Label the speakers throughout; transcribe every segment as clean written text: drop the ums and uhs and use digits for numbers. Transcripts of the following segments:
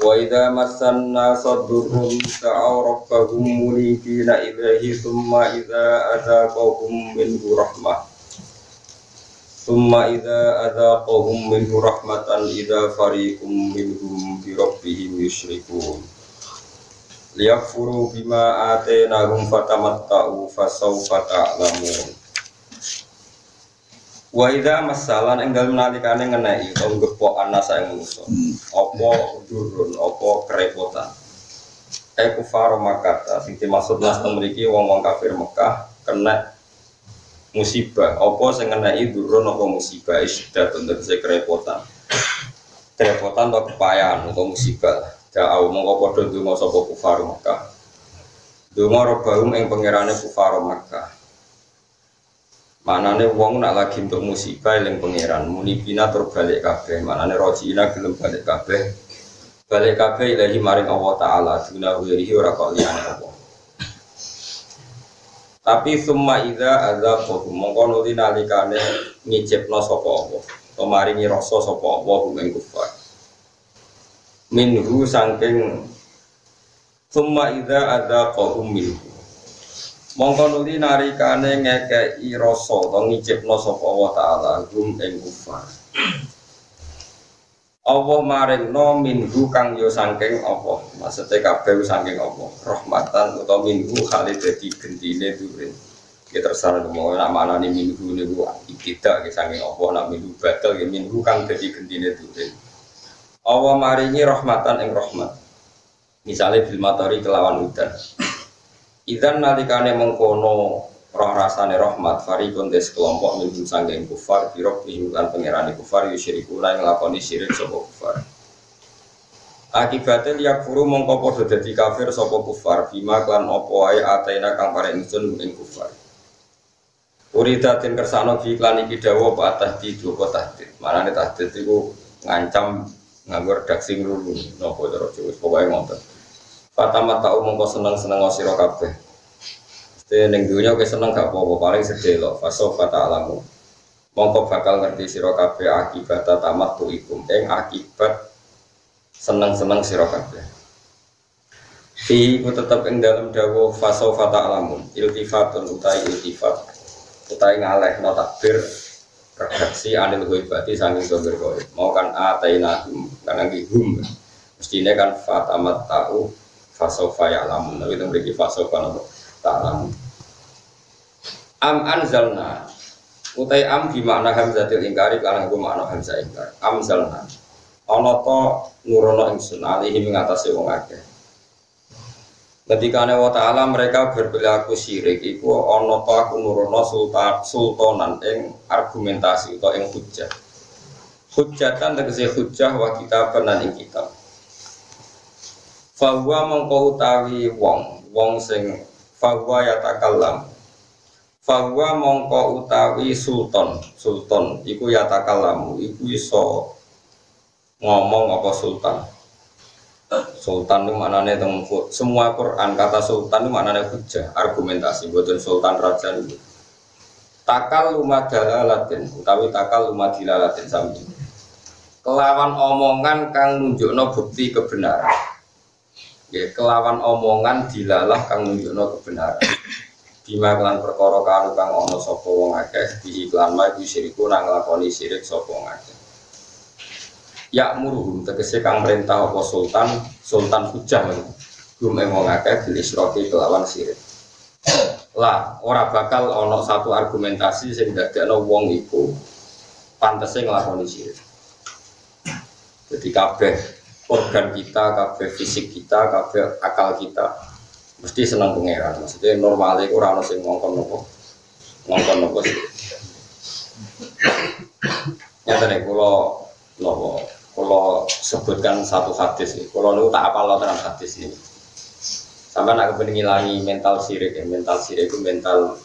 Speaker 1: Wa idza massanna sadurrum ta'aw rabbahum munibina ilaihi thumma idza adzaqahum minhu rahmah minhu rahmatan idza fariqum minhum bi rabbihim yusyrikun liyakfuru bima atainahum fatamatta'u fasawfa ta'lamun. Wa idza masalan enggal menalikane ngeneki utawa gepok anasa ing manusa apa durun apa kerepotan kufar Makkah sing dimaksud nas mriki wong-wong kafir Mekah kena musibah apa sing ngeneki durun apa musibah isdah tegese kerepotan atau kepayahan atau musibah jauh mongko padha ndonga sapa kufar Mekah ndonga robahum ing pangerane kufar Mekah. Manane wong nak lagi untuk musibah eling pangeran munibina tur balik kabeh manane rojiina gelem balik kabeh ilahi maring Allah taala dina wirihi ora kok liyane apa tapi summa idza azaqahum mongko nuli nalikane ngicipno sapa apa to maringi rasa sapa apa ing kufar minhu saking summa idza azaqahum minhu mongko nuli narikane ngekeki rasa utawa ngicipno sapa Allah taala gum ing kufar. Allah maringno minhu kang yo saking apa? Maksude kabeh saking apa? Rahmatan utawa minhu kali dadi gendine durin. Ya terserah mau nak manane minhu niku tidak saking apa nak minhu batal ya minhu kang dadi gendine durin. Allah maringi rahmatan ing rahmat. Misale bil matari kelawan udan. Idzan nalikane mengkono roh rasane rahmat fariqun des kelompok minhum sanging kufar firok lan pangerane kufar yusyriku lan nglakoni syirik sapa kufar akibate yakfuru mongko padha dadi kafir sapa kufar bima lan apa wae ataina kang paring ingsun ing kufar uridatin kersane bi iklan iki dawuh apa tahdid apa tahdid marane tahdid iku ngancam nganggo redaksi ngrulu napa cara Jawa pokoke ngoten Fatama tau mongko seneng-seneng sira kabeh. Ning dunya kowe seneng gak apa-apa paling sedih lho faso fata alamu. Mongko bakal ngerti sira kabeh akibat tamat tuikum ing akibat seneng-seneng sira kabeh. Fi ku tetep ing dalam dawuh faso fata alamu. Iltifatun utai iltifat utai ngalehno takbir redaksi anil ghaibati sanging zahir ghaib. Mau kan atainahum kan hum. Mestine kan fatamat tau fasofa ya'lamun tapi itu beri fasofa ta'lamun anzalna utai di makna hamzatil ingkari kalang ku makna hamzah ingkar anzalna ana ta nurono ingsun alihi mengatasi wong akeh ketika Allah Ta'ala mereka berperilaku syirik iku ana ta aku nurono sultanan ing argumentasi utawa ing hujjatan tegese hujjah wa kitaban lan ing kitab Fahuwa mongko utawi wong sing fahuwa yatakallam fahuwa mongko utawi sultan iku yatakallamu iku iso ngomong apa sultan itu maknanya semua Quran kata sultan itu maknanya hujjah argumentasi boten sultan raja itu takal lumadalalatin utawi takal lumadilalatin sami kelawan omongan kang nunjukno bukti kebenaran ya kelawan omongan dilalah kang nunjukno kebenaran bima kelan perkara kang ana sapa wong akeh diiklan mah syiriku nang nglakoni syirik sapa wong akeh ya muruhum tegese kang perintah apa sultan hujjah gum wong akeh bil isyraki kelawan syirik lah ora bakal ana satu argumentasi sing dadekno wong iku pantese nglakoni syirik dadi kabeh organ kita, kabeh fisik kita, kabeh akal kita mesti senang pangeran. Maksudnya normalnya ora ono sing ngongkon nopo sih. Nyata nih, kalau sebutkan satu hadis, kalau niku tak apal tenan hadis ini. Sampai nak kepengen ngilangi mental syirik, ya. Mental syirik itu mental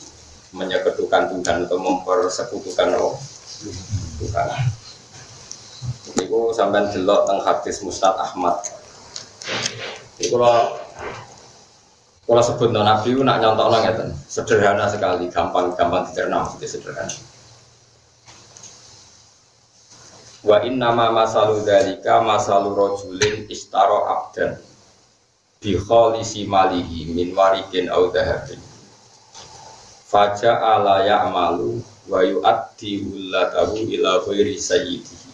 Speaker 1: menyekutukan Tuhan atau mempersekutukan Allah. Tuhan. Iku sampean delok teng hadis Musnad Ahmad. Iku kalau sebut Nabi itu nak nyontokno ngeten, sederhana sekali, gampang dicerna, maksudnya sederhana. Wa innama masalu dzalika masalu rajulin istara abdan bi khalisi malihi min warikin aw dhahabin faja'ala ya'malu wa yu'addi ullatahu ila ghairi sayyidihi.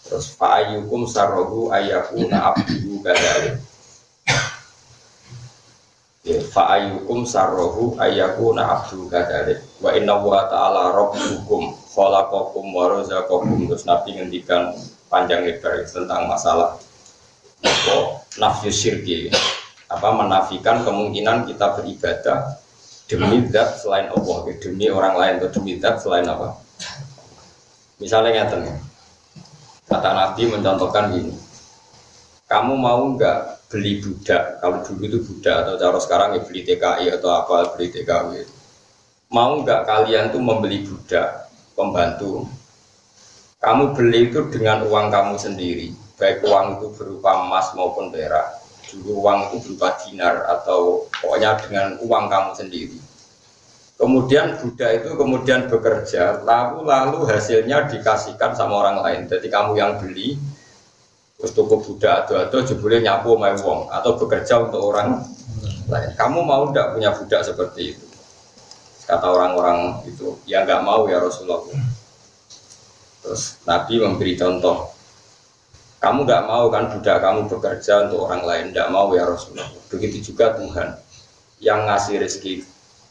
Speaker 1: Terus fa'ayyukum sarrahu ayyakuna abduhu kadzalik. Ya, fa'ayyukum sarrahu ayyakuna abduhu kadzalik. Wa inna wa ta'ala rabbukum khalaqakum wa razaqakum. Terus Nabi ngendikan panjang lebar tentang masalah nafyu syirki, menafikan kemungkinan kita beribadah demi zat selain Allah, demi orang lain atau demi zat selain apa? Misalnya ngeten, kata Nabi mencontohkan gini, kamu mau nggak beli budak? Kalau dulu itu budak atau cara sekarang ya beli TKI atau apa, beli TKW. Mau nggak kalian tuh membeli budak, pembantu? Kamu beli itu dengan uang kamu sendiri, baik uang itu berupa emas maupun perak. Dulu uang itu berupa dinar atau pokoknya dengan uang kamu sendiri. Kemudian budak itu kemudian bekerja, lalu hasilnya dikasihkan sama orang lain. Jadi kamu yang beli, terus toko budak atau jebule nyapu sama wong atau bekerja untuk orang lain. Kamu mau tidak punya budak seperti itu? Kata orang-orang itu, ya nggak mau ya Rasulullah. Terus Nabi memberi contoh. Kamu nggak mau kan budak kamu bekerja untuk orang lain? Nggak mau ya Rasulullah. Begitu juga Tuhan yang ngasih rezeki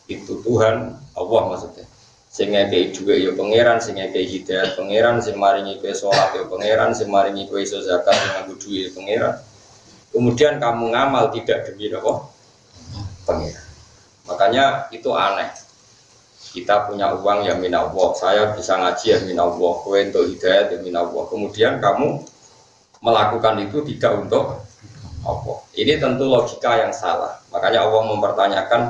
Speaker 1: itu Tuhan Allah maksudnya. Sehingga kayak juga ya pangeran, sehingga kayak hidayah pangeran, sing maringi kowe sholat ya pangeran, sing maringi kowe iso zakat nganggo duit ya pangeran. Kemudian kamu ngamal tidak demi apa? Pangeran. Makanya itu aneh. Kita punya uang ya minallah, saya bisa ngaji ya minallah, kowe untuk hidayah ya minallah. Kemudian kamu melakukan itu tidak untuk Allah. Ini tentu logika yang salah. Makanya Allah mempertanyakan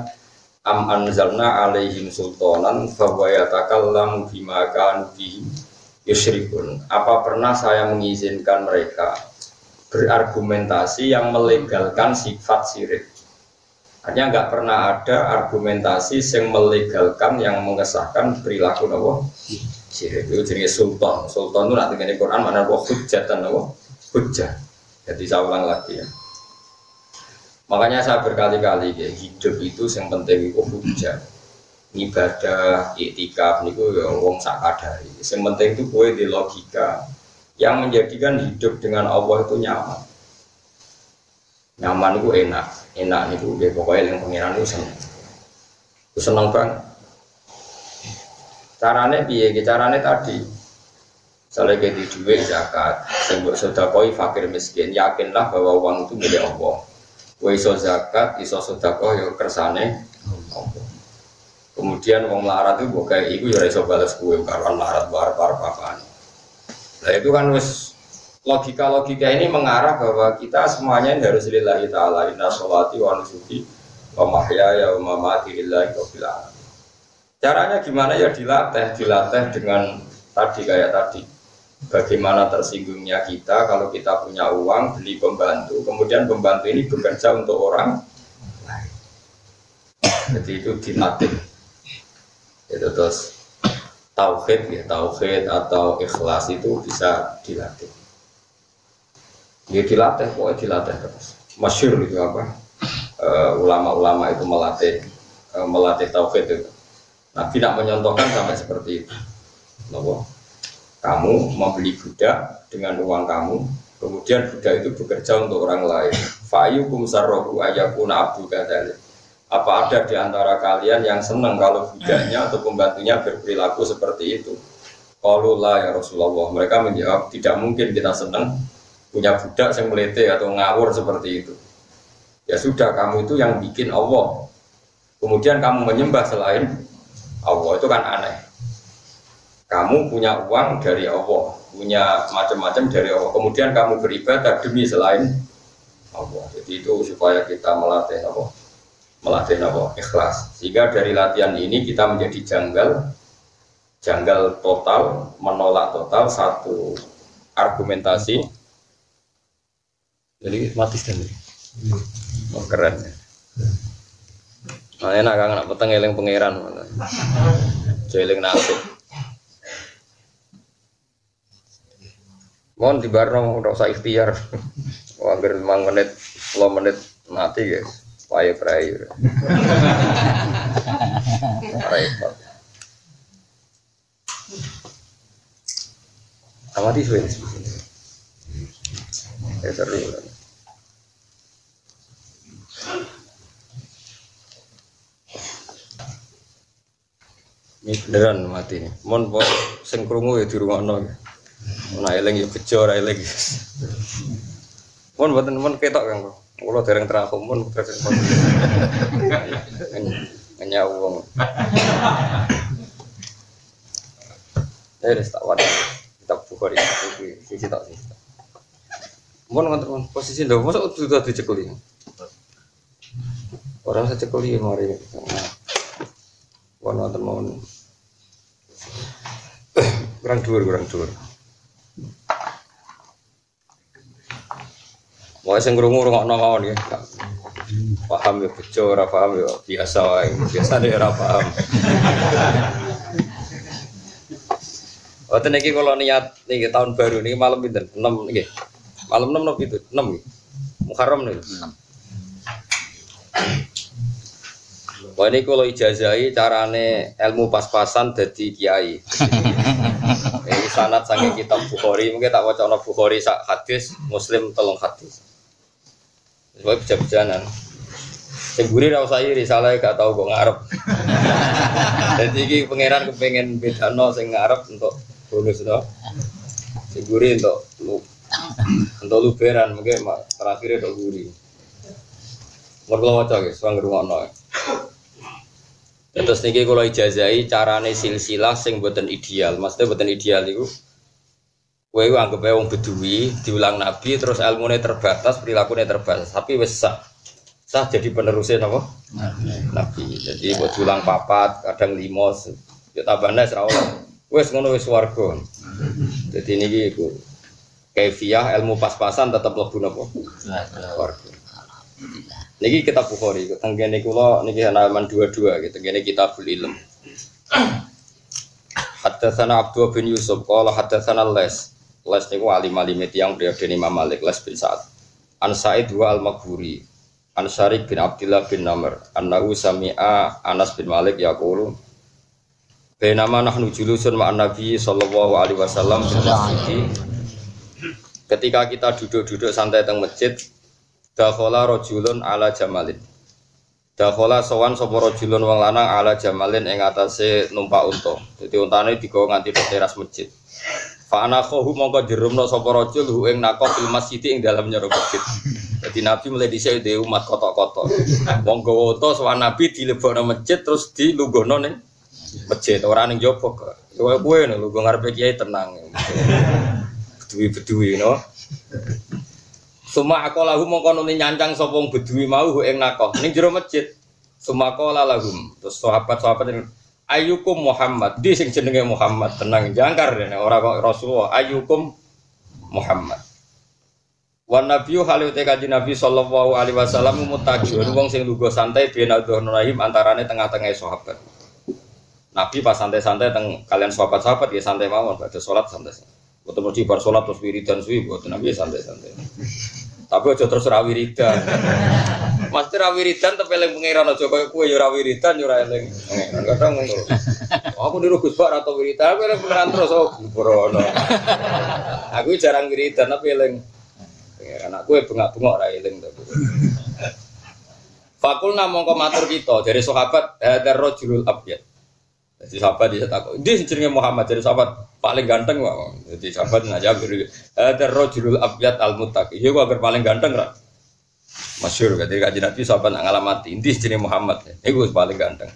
Speaker 1: am anzalna alaihim sultanan fa huwa yatakallamu bima kanu bihi yusyrikun. Apa pernah saya mengizinkan mereka berargumentasi yang melegalkan sifat syirik? Artinya nggak pernah ada argumentasi yang melegalkan, yang mengesahkan perilaku Allah syirik. Itu jenis sultan. Sultan itu nanti di Quran mana Allah hujjatan Allah hujjah. Jadi saya ulang lagi ya. Makanya saya berkali-kali ya, hidup itu yang penting itu hujjah. Ibadah, iktikaf niku ya wong sak kadari. Yang penting itu kowe di logika yang menjadikan hidup dengan Allah itu nyaman. Nyaman itu enak niku ya pokoknya yang pengiran itu seneng. Itu seneng banget. Carane piye? Carane tadi. Misalnya kayak di duit zakat, sebut sedekah fakir miskin, yakinlah bahwa uang itu milik Allah. Kowe iso zakat, iso sedekah ya kersane Allah. Kemudian wong melarat itu mbok gawe iku ya ora iso bales kowe karo melarat bar-bar papane. Nah itu kan wis logika ini mengarah bahwa kita semuanya harus lillahi ta'ala, inna sholati wa nusuki wa mahyaya wa mamati lillahi rabbil alamin. Caranya gimana ya dilatih dengan tadi kayak tadi. Bagaimana tersinggungnya kita kalau kita punya uang beli pembantu, kemudian pembantu ini bekerja untuk orang lain. Jadi itu dilatih. Itu terus tauhid atau ikhlas itu bisa dilatih. Dia dilatih, pokoknya dilatih terus. Masyhur itu apa? Ulama-ulama itu melatih tauhid itu. Nah, tidak menyontohkan sampai seperti itu. Kenapa? Kamu membeli budak dengan uang kamu, kemudian budak itu bekerja untuk orang lain. Fa'ayyukum sarrahu ayyakuna abdu kadzalik. Apa ada di antara kalian yang senang kalau budaknya atau pembantunya berperilaku seperti itu? Qalu la ya Rasulullah. Mereka menjawab, tidak mungkin kita senang punya budak yang melete atau ngawur seperti itu. Ya sudah, kamu itu yang bikin Allah. Kemudian kamu menyembah selain Allah, itu kan aneh. Kamu punya uang dari Allah, punya macam-macam dari Allah. Kemudian kamu beribadah demi selain Allah. Jadi itu supaya kita melatih Allah ikhlas. Sehingga dari latihan ini kita menjadi janggal total, menolak total satu argumentasi. Jadi mati sendiri. Oh, keren. Nah, enak kan anak peteng eling pangeran. Jeling nasib. Mohon di barno ora usah ikhtiar. Angger 5 menit, 10 menit mati guys. Prai-prai. Repot. Amati suwe. Ya seru. Ini beneran mati nih. Mon po sing krungu ya di rumahno. Ana eling ya bejo ora eling. Mon mboten mon ketok Kang. Kula dereng terakhir mon terus mon. Hanya wong. Wis tak wadah. Kita Bukhari sisi tak sih. Mon ngoten posisi lho mosok sudah dicekuli. Orang secekuli mari. Wono temen kurang dhuwur. Wah sing ngrungu-rungokno mawon ya. Paham ya bejo ora paham ya biasa wae. Biasane ora paham. Wonten iki kula niat niki tahun baru niki malam pinten? 6 nggih. Malam 6 napa itu? 6 nggih. Muharram niki. 6. Wah ini kalau ijazahi carane ilmu pas-pasan dadi kiai. Ini sanad saking kitab Bukhari, mungkin tak wacana Bukhari sak hadis, Muslim 3 hadis. Sebab beja-bejanan. Sing guri ra usah iri, salah gak tau kok ngarep. Dadi iki pangeran kepengin bedano sing ngarep untuk bonus to. Sing guri untuk luberan, mungkin terakhir untuk guri. Mergo waca guys, wong ngrungokno. Terus niki kalau ijazahi carane silsilah sing mboten ideal. Maksudnya mboten ideal iku kowe anggap ae wong Bedui diulang Nabi terus ilmune terbatas, perilakunya terbatas, tapi wis sah jadi penerusnya napa? Nabi. Jadi mbok diulang 4, kadang 5, ya tambahane ora oleh. Wis ngono wis swarga. Jadi niki iku kaifiah ilmu pas-pasan tetep mlebu napa? Swarga. Niki kitab Bukhari, tenggene kula niki halaman 22 gitu. Tenggene Kitabul Ilm. Haddatsana Abdullah bin Yusuf qala haddatsana Les. Les niku alim-alim tiyang periode Imam Malik Les bin Sa'ad. An Sa'id wa Al-Maghburi. An Syarif bin Abdullah bin Namr. Annahu sami'a Anas bin Malik yaqulu bainama nahnu julusun ma'an Nabi sallallahu alaihi wasallam fil masjid. Ketika kita duduk-duduk santai teng masjid, dakhala rajulun ala jamalin. Dakhala sowan sapa rajulun wong lanang ala jamalin ing atase numpak unta. Dadi untane digawa nganti teras masjid. Fa anakhu mongko jerumna sapa rajul hu ing naqo fil masjid ing dalem nyero masjid. Dadi Nabi mulai dhisik dhewe umat kotok-kotok. Wong gawa unta sowan Nabi dilebokno masjid terus dilungguhno ning masjid ora ning njaba. Kowe lho lungguh ngarepe kiai tenang. Bedui-bedui no. Suma aqalahu mongko nuli nyancang sapa wong Bedui mau ing nakoh ning jero masjid. Suma qala lahum. Terus sahabat-sahabat ayyukum Muhammad. Di sing jenenge Muhammad tenang jangkar dene ora kok Rasulullah ayyukum Muhammad. Wan nabiyyu halute kanjeng Nabi sallallahu alaihi wasallam mutajun wong sing lungguh santai ben adzhurnahim antarane tengah-tengah sahabat. Nabi pas santai-santai teng kalian sahabat-sahabat ya santai mawon badhe salat santai. Betul mesti bar salat terus wiridan suwi mboten Nabi santai-santai. Tapi aja terus ra wiridan. Mesti ra wiridan tapi eling pangeran aja koyo kowe ya ra wiridan ya ora eling. Kadang ngono. Aku niru Gus Bak atau wiridan aku eling pangeran terus borono. Aku jarang wiridan tapi eling pangeran. Aku bengak-bengok ra eling tapi. Fakulna mongko matur kita dari sahabat hadar rajulul abyad. Jadi sahabat dia takut. Dia jenenge Muhammad jadi sahabat paling ganteng kok. Jadi sahabat ngajak ada rajulul abyad al-muttaqi. Ya gua paling ganteng ra. Masyhur ketika kanjeng Nabi sahabat ngalamati. Ini jenenge Muhammad. Iku paling ganteng.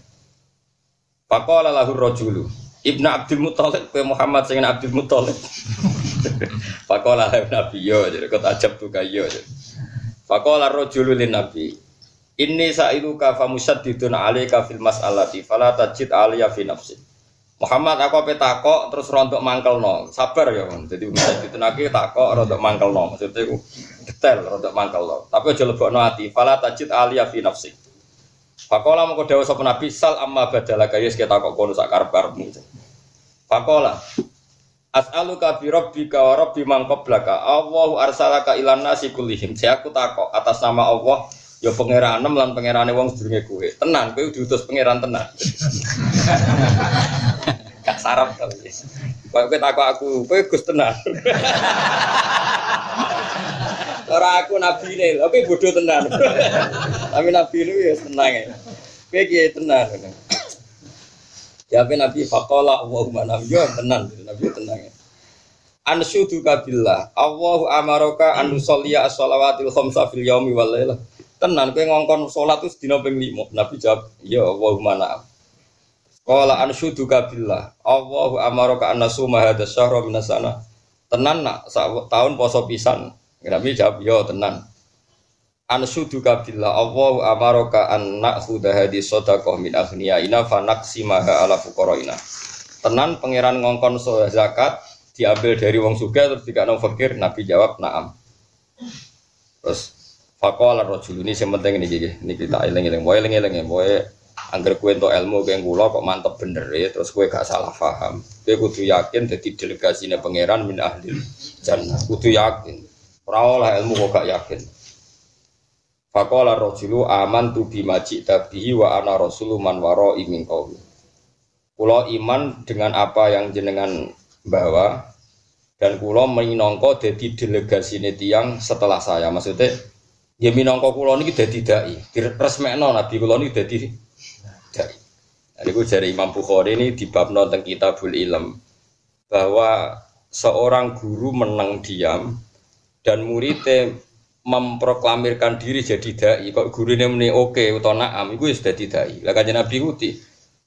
Speaker 1: Faqala lahu rajulu Ibnu Abdul Muthalib ke Muhammad sing Abdul Muthalib. Faqala Nabi yo jadi kok ajab tuh kayo. Faqala rajulu lin Nabi inni sa'iluka fa musaddidun 'alaika fil mas'alati fala tajid 'alayya fi nafsi. Muhammad aku ape takok terus rontok mangkelno. Sabar ya, Mas. Dadi musaddidun aki takok rontok mangkelno. Maksudnya ku detail rontok mangkelno. Tapi aja lebokno ati. Fala tajid 'alayya fi nafsi. Faqala mongko dawuh sapa Nabi sal amma badalaka yes kita takok kono sak karep-karepmu. Faqala As'aluka bi rabbika wa rabbi man qablaka. Allahu arsalaka ilan nasi kullihim. Saya aku takok atas nama Allah ya pangeranem lan pangerane wong sedurunge kowe. Tenan kowe diutus pangeran tenan. Gak sarap to. Kowe takok aku, kowe Gus tenan. Ora aku nabine, tapi bodoh tenan. Tapi nabi lu ya tenang ya. Kowe kiye tenan. Ya ben Nabi faqala Allahumma nabi tenan, Nabi tenang ya. Ansyuduka billah, Allahu amaraka an nusalliya as-shalawatil khamsa fil yaumi wal lailah. Tenan kowe ngongkon salat terus dina ping 5. Nabi jawab, ya Allahumma na'am. Qala ansyuduka billah, Allahu amaraka an nasuma hadzal syahra minas sana. Tenan nak tahun poso pisan. Nabi jawab, ya tenan. Ansyuduka billah, Allahu amaraka an na'khudha hadhihi shadaqah min aghniyaina fa naqsimaha ala fuqaraina. Tenan pangeran ngongkon zakat diambil dari wong sugih terus dikakno fakir. Nabi jawab, na'am. Terus faqala rajul ini sing penting niki tak eling-eling. Boe eling-eling boe angger kowe entuk ilmu kaya kula kok mantep bener ya, terus kowe gak salah paham. Kowe kudu yakin dadi delegasinya pangeran min ahli jannah. Kudu yakin. Ora oleh ilmu kok gak yakin. Faqala rajulu amantu bima ji'ta bihi wa ana rasulu man wara'i min qaumi. Kula iman dengan apa yang jenengan bawa dan kula minangka dadi delegasine tiyang setelah saya. Maksudnya ya minangka kula niki dadi dai. Diresmekno nabi kula niki dadi dai. Niku jare Imam Bukhari ini di bab tentang Kitabul Ilm bahwa seorang guru menang diam dan muridnya memproklamirkan diri jadi dai. Kok gurune muni oke utawa na'am iku wis dadi dai. Lah kanjeng Nabi ku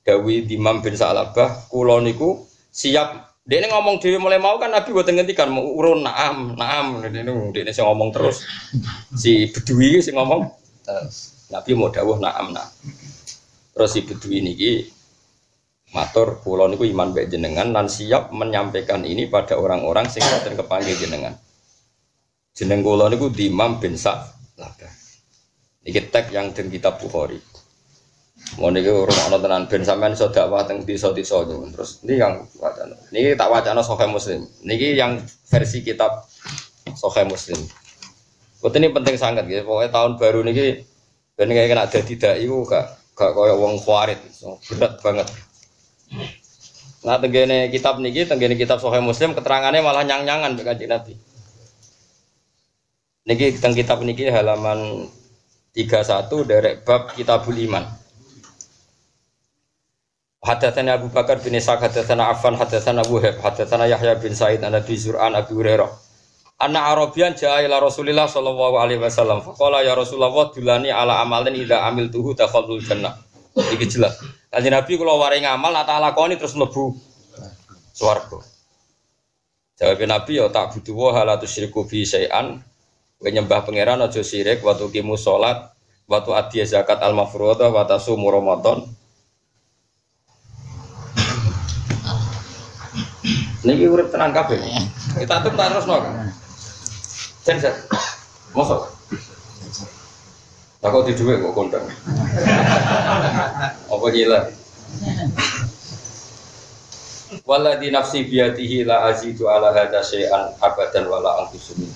Speaker 1: dawuh Imam bin Sa'labah kula niku siap. Dene ngomong dhewe mulai mau kan Nabi mboten ngendikan urun na'am dene sing ngomong terus. Si Bedui sing ngomong Nabi mau dawuh na'am. Terus si Bedui niki matur kula niku iman mbek jenengan lan siap menyampaikan ini pada orang-orang sing boten kepanggih jenengan. Jeneng kula niku Imam bin Sa'labah. Niki teks yang den kitab Bukhari. Mun niki urung ana tenan ben sampean iso dakwah teng desa-desa niku. Terus niki yang wacana. Niki tak wacana Sahih Muslim. Niki yang versi kitab Sahih Muslim. Boten ini penting sangat nggih. Pokoke tahun baru niki ben kena dadi dai iku gak kaya wong khawarit. Berat banget. Nah tenggene kitab niki, tenggene kitab Sahih Muslim keterangannya malah nyang-nyangan mbek Kanjeng Nabi. Niki teng kitab niki halaman 31 derek bab Kitabul Iman. Hadatsana Abu Bakar bin Ishaq hadatsana Affan hadatsana Wuhaib hadatsana Yahya bin Sa'id an Abi Zur'an Abi Hurairah. Anna Arabian jaa ila Rasulillah sallallahu alaihi wasallam faqala ya Rasulullah dulani ala amalin idza amiltuhu takhallul jannah. Iki jelas. Kanjeng Nabi kula waring amal nak tak lakoni terus mlebu swarga. Jawab Nabi ya tak butuh wa la tusyriku bi syai'an. Kowe nyembah pangeran aja syirik, wa tuqimu salat, wa tu'addi zakat al-mafruḍah, wa tasumu Ramadan. Niki urip tenan kabeh. Kita tuh tak terusno. Sen. Mosok. Takut di dhuwit kok kondang. Apa gila? Walladzi nafsi biyadihi la azidu ala hadza syai'an abadan wala anqusu min.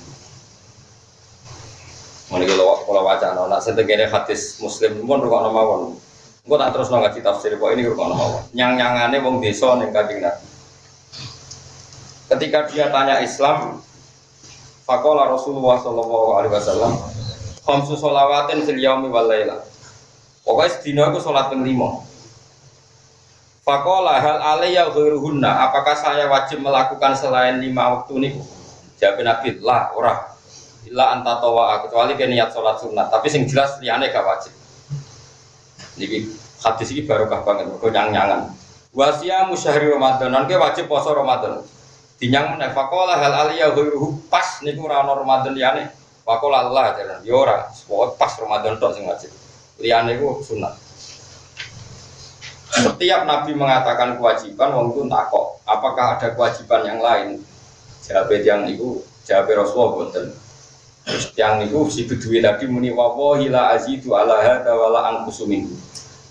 Speaker 1: Mulai kalau wacana, nak setegene hadis Muslim pun rukun mawon. Engko tak terusno ngaji tafsir kok ini rukun mawon. Nyang-nyangane wong desa ning Kanjeng Nabi. Ketika dia tanya Islam, faqala Rasulullah sallallahu alaihi wasallam, khamsu shalawatin fil yaumi wal lailah. Pokoke sedina aku salat ping 5. Faqala hal alayya ghairuhunna, apakah saya wajib melakukan selain 5 waktu niku? Jawab Nabi, lah ora. Illa anta tawa kecuali ke niat salat sunat, tapi sing jelas liyane gak wajib. Niki hadis iki barokah banget, mergo nyang-nyangan. Wasiya musyahri Ramadan, nang wajib poso Ramadan. Dinyang meneh faqala hal aliya ghairuhu pas niku ora ana Ramadan liyane. Faqala Allah jalan yo ora, pokoke pas Ramadan tok sing wajib. Liyane iku sunat. Setiap Nabi mengatakan kewajiban, wong ku takok, apakah ada kewajiban yang lain? Jawab yang iku, jawab Rasulullah boten. Yang niku si Bedui tadi muni wallahi la azidu ala hadza wala anqusu minhu.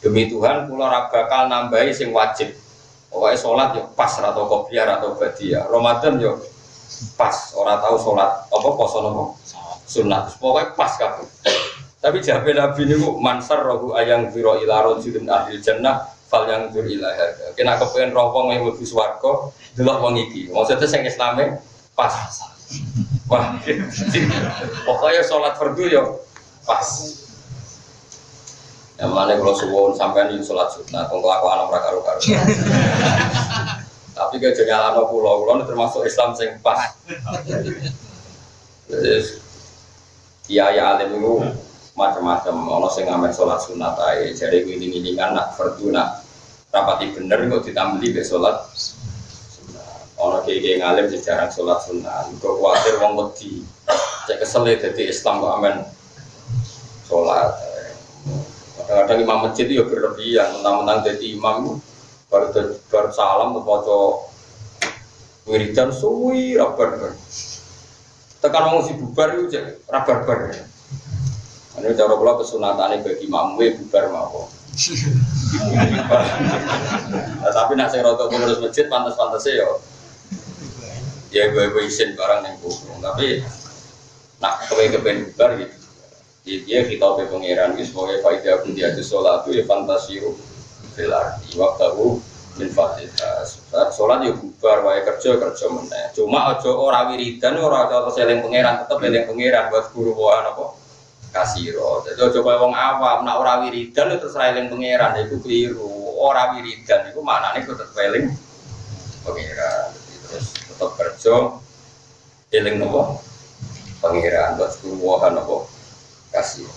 Speaker 1: Demi Tuhan kula ora bakal nambahi sing wajib Pokoknya sholat yo pas atau kopiah atau badia. Ramadan yo pas. Orang tahu sholat apa poso nopo sunat. Pokoknya pas kabeh. Tapi jabe Nabi niku mansar rohu ayang biro ilaron sidin ahli jannah fal yang dur ilaha. Kena kepengen roh wong yang mlebu swarga delok wong iki. Maksudnya sing Islame pas. Wah. Pokoknya sholat fardu yo pas. Yang mana kalau suwon sampai di sholat sunat, kelakuan orang karu-karu. Tapi kejalan pulau termasuk Islam sing pas. Jadi kiai alim itu macam-macam. Ono sing ngamen sholat sunat aja. Jadi giling-gilingan nak fardu nak rapati bener kok ditambeli be sholat. Ono kiai ngalim jarang sholat sunat. Kok khawatir wong wedi. Cek kesel dadi Islam kok amen sholat. Kadang-kadang imam masjid itu ya berlebihan, mentang-mentang jadi imam baru salam atau wiridan suwi rabar. Tekan mau si bubar itu rabar. Ini cara pula kesunatan bagi imam bubar mau. Tapi nak saya rotok pengurus masjid pantas-pantasnya ya ibu isin barang yang kurang. Tapi nak kepengen bubar gitu. Dia kita be pangeran wis pokoke faedah pun dia sholat itu ya fantasiru fil ardi waqtahu min fatiha. Sholat yo bubar wae kerja meneh. Cuma aja ora wiridan ora terus eling pangeran tetep eling pangeran buat guru wae apa kasiro. Jadi aja koyo wong awam nak ora wiridan terus ra eling pangeran iku keliru. Ora wiridan iku maknane tetep eling pangeran. Terus tetep kerja eling apa pangeran buat guru wae apa kasih.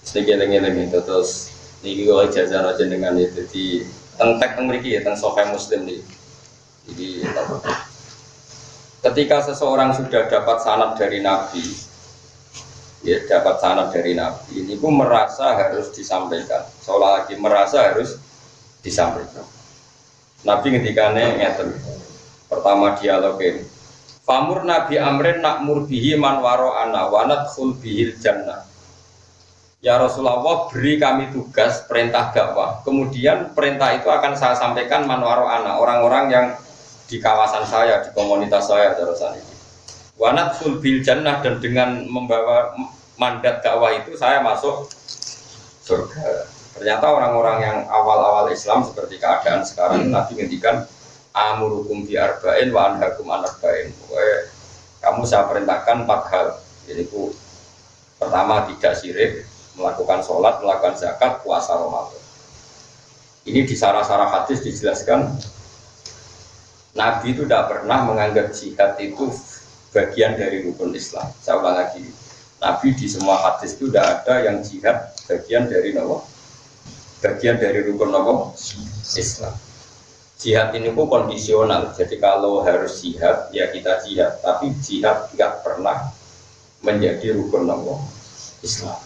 Speaker 1: Sedikit lagi itu terus niki kalau jajan aja dengan itu di tentang memiliki ya tentang Sahih Muslim nih. Jadi ketika seseorang sudah dapat sanad dari Nabi, ya dapat sanad dari Nabi, ini pun merasa harus disampaikan. Seolah lagi merasa harus disampaikan. Nabi ngendikane ngeten. Pertama dialog ini. Famur Nabi Amrin nakmur bihi man waro ana wa nadkhul bihil jannah. Ya Rasulullah, beri kami tugas perintah dakwah. Kemudian perintah itu akan saya sampaikan man waro ana, orang-orang yang di kawasan saya, di komunitas saya terusan ini. Wa nadkhul bihil jannah, dan dengan membawa mandat dakwah itu saya masuk surga. Ternyata orang-orang yang awal-awal Islam seperti keadaan sekarang Nabi ngendikan amurukum bi arba'in wa anhakum an arba'in. Kamu saya perintahkan 4 hal. Jadi pertama tidak syirik, melakukan sholat, melakukan zakat, puasa Ramadan. Ini di sarah-sarah hadis dijelaskan Nabi itu tidak pernah menganggap jihad itu bagian dari rukun Islam. Saya ulang lagi, Nabi di semua hadis itu tidak ada yang jihad bagian dari bagian dari rukun Islam. Jihad ini pun kondisional, jadi kalau harus jihad, ya kita jihad. Tapi jihad tidak pernah menjadi rukun Islam.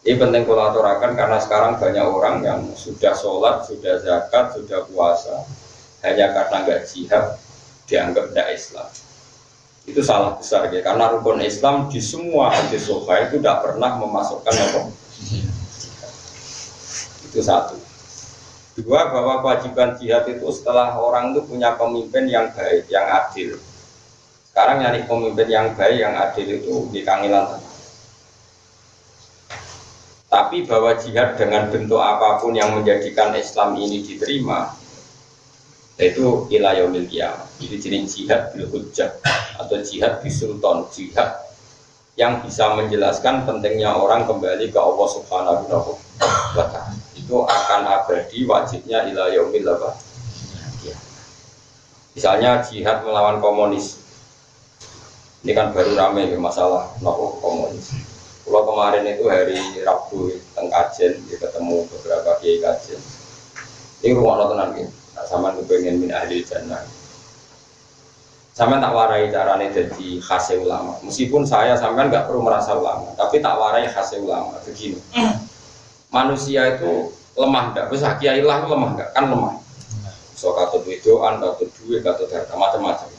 Speaker 1: Ini penting kalau aturakan karena sekarang banyak orang yang sudah sholat, sudah zakat, sudah puasa, hanya karena nggak jihad dianggap tidak Islam. Itu salah besar ya, karena rukun Islam di semua hadis sahih itu tidak pernah memasukkan Itu satu. Kedua, bahwa kewajiban jihad itu setelah orang itu punya pemimpin yang baik, yang adil. Sekarang nyari pemimpin yang baik, yang adil itu di kangilan. Tapi bahwa jihad dengan bentuk apapun yang menjadikan Islam ini diterima, yaitu ila yaumil qiyamah. Jadi jenis jihad bil hujjah atau jihad bil sultan, jihad yang bisa menjelaskan pentingnya orang kembali ke Allah Subhanahu wa ta'ala. Itu akan abadi wajibnya ila yaumil qiyamah. Misalnya jihad melawan komunis. Ini kan baru ramai masalah komunis. Kalau kemarin itu hari Rabu teng kajen ketemu beberapa kiai kajen. Ini rumah tenan gitu. Sama kepengen min ahli jannah. Sama tak warai carane jadi khase ulama. Meskipun saya sampean nggak perlu merasa ulama, tapi tak warai khase ulama. Begini. Manusia itu lemah enggak? Bisa kiai lah lemah enggak? Kan lemah. So katut wedoan, katut duit, katut harta macam-macam.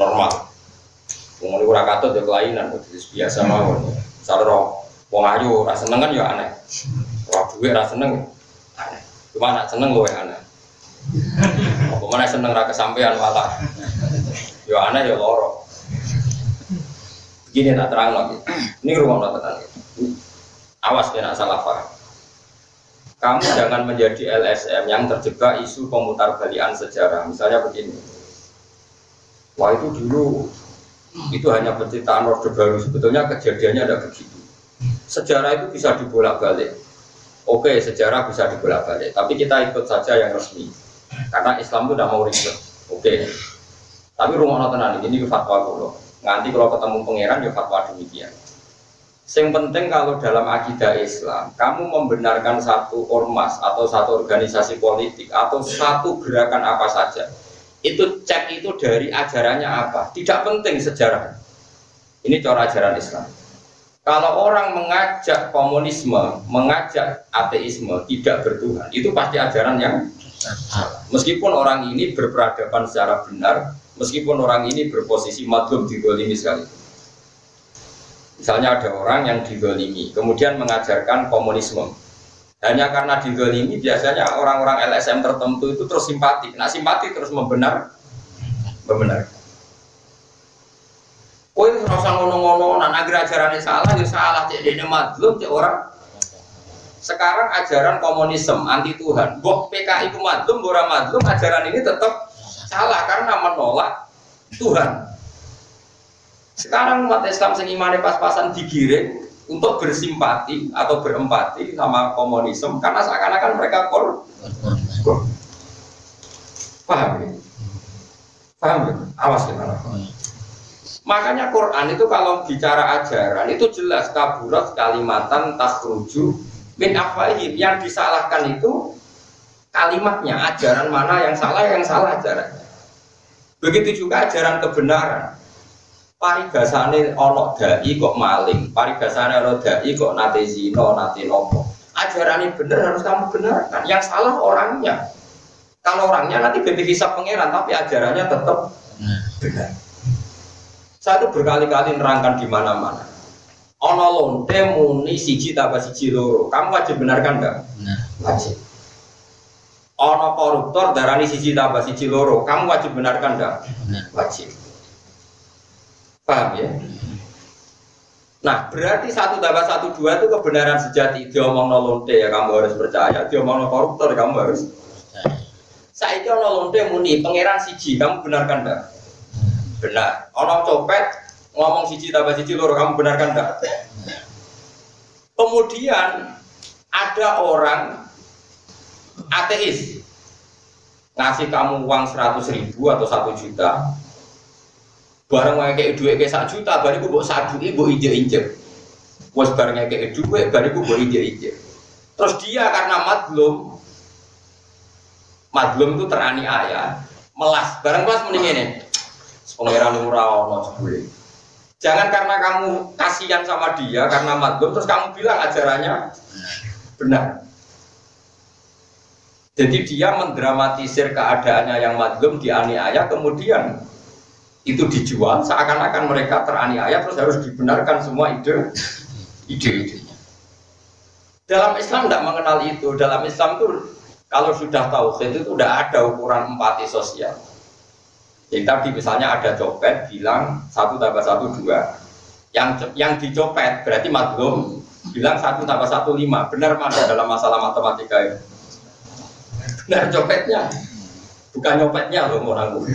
Speaker 1: Normal. Wong ora katut ya kelainan, biasa mawon. Misalnya wong ayu rasa seneng kan ya aneh. Ora duit rasa seneng aneh. Cuma nak seneng luwih aneh. Apa mana seneng ra kesampean malah. Yo aneh yo loro. Begini tak terang lagi. Ini rumah tenan. Awas kena salah paham. Kamu jangan menjadi LSM yang terjebak isu pemutarbalikan sejarah. Misalnya begini. Wah itu dulu itu hanya penciptaan Orde Baru. Sebetulnya kejadiannya ada begitu. Sejarah itu bisa dibolak-balik. Oke, sejarah bisa dibolak-balik. Tapi kita ikut saja yang resmi. Karena Islam itu tidak mau ribet. Oke. Tapi rumah tenan ini fatwa kulo. Nanti kalau ketemu pangeran ya fatwa demikian. Yang penting kalau dalam akidah Islam, kamu membenarkan satu ormas atau satu organisasi politik atau satu gerakan apa saja, itu cek itu dari ajarannya apa. Tidak penting sejarah. Ini cara ajaran Islam. Kalau orang mengajak komunisme, mengajak ateisme, tidak bertuhan, itu pasti ajaran yang salah. Meskipun orang ini berperadaban secara benar, meskipun orang ini berposisi madlum digolimi sekali. Misalnya ada orang yang digolimi, kemudian mengajarkan komunisme. Hanya karena digolimi, biasanya orang-orang LSM tertentu itu terus simpati. Nah simpati terus membenar. Oh itu rasa ngono-ngono, nah agar ajarannya salah, ya salah. Jadi ini madlum, cek orang. Sekarang ajaran komunisme, anti Tuhan. Boh PKI itu madlum, orang madlum, ajaran ini tetap salah karena menolak Tuhan. Sekarang umat Islam sing imane pas-pasan digiring untuk bersimpati atau berempati sama komunisme karena seakan-akan mereka paham ya? Paham ya? Awas gimana? Makanya Quran itu kalau bicara ajaran itu jelas kaburat kalimatan takhruju min afwahihim. Yang disalahkan itu kalimatnya, ajaran mana yang salah ajarannya. Begitu juga ajaran kebenaran. Parigasane ono dai kok maling, parigasane ono dai kok nate zina, nate nopo. Ajarannya benar harus kamu benarkan. Yang salah orangnya. Kalau orangnya nanti bebek hisab pangeran, tapi ajarannya tetap benar. Saya itu berkali-kali nerangkan di mana-mana. Ono lonte muni siji tambah siji loro. Kamu wajib benarkan enggak? Wajib. Ono koruptor darani siji tambah siji loro. Kamu wajib benarkan enggak? Wajib. Paham ya? Nah berarti 1 tambah 1 2 itu kebenaran sejati. Diomong lonte ya kamu harus percaya. Diomong koruptor kamu harus percaya. Saiki ono lonte muni pangeran siji. Kamu benarkan enggak? Benar. Ono copet ngomong siji tambah siji loro, kamu benarkan enggak? Kemudian ada orang ateis ngasih kamu uang 100.000 atau 1 juta, bareng kayak duit kayak 1 juta, bariku mbok saduki mbok injek-injek. Wes bareng kayak duit, bariku mbok injek-injek. Terus dia karena madlum itu teraniaya, melas. Bareng pas mending ini. Pangeran ora ono jebule. Jangan karena kamu kasihan sama dia karena madlum terus kamu bilang ajarannya benar. Jadi dia mendramatisir keadaannya yang madlum dianiaya, kemudian itu dijual seakan-akan mereka teraniaya terus harus dibenarkan semua ide-idenya. Dalam Islam tidak mengenal itu. Dalam Islam itu kalau sudah tauhid itu tidak ada ukuran empati sosial. Jadi tadi misalnya ada copet bilang 1 tambah 1 2. Yang dicopet berarti madlum bilang 1 tambah 1 5. Benar mana dalam masalah matematika itu? Benar copetnya, bukan nyopetnya loh orangku.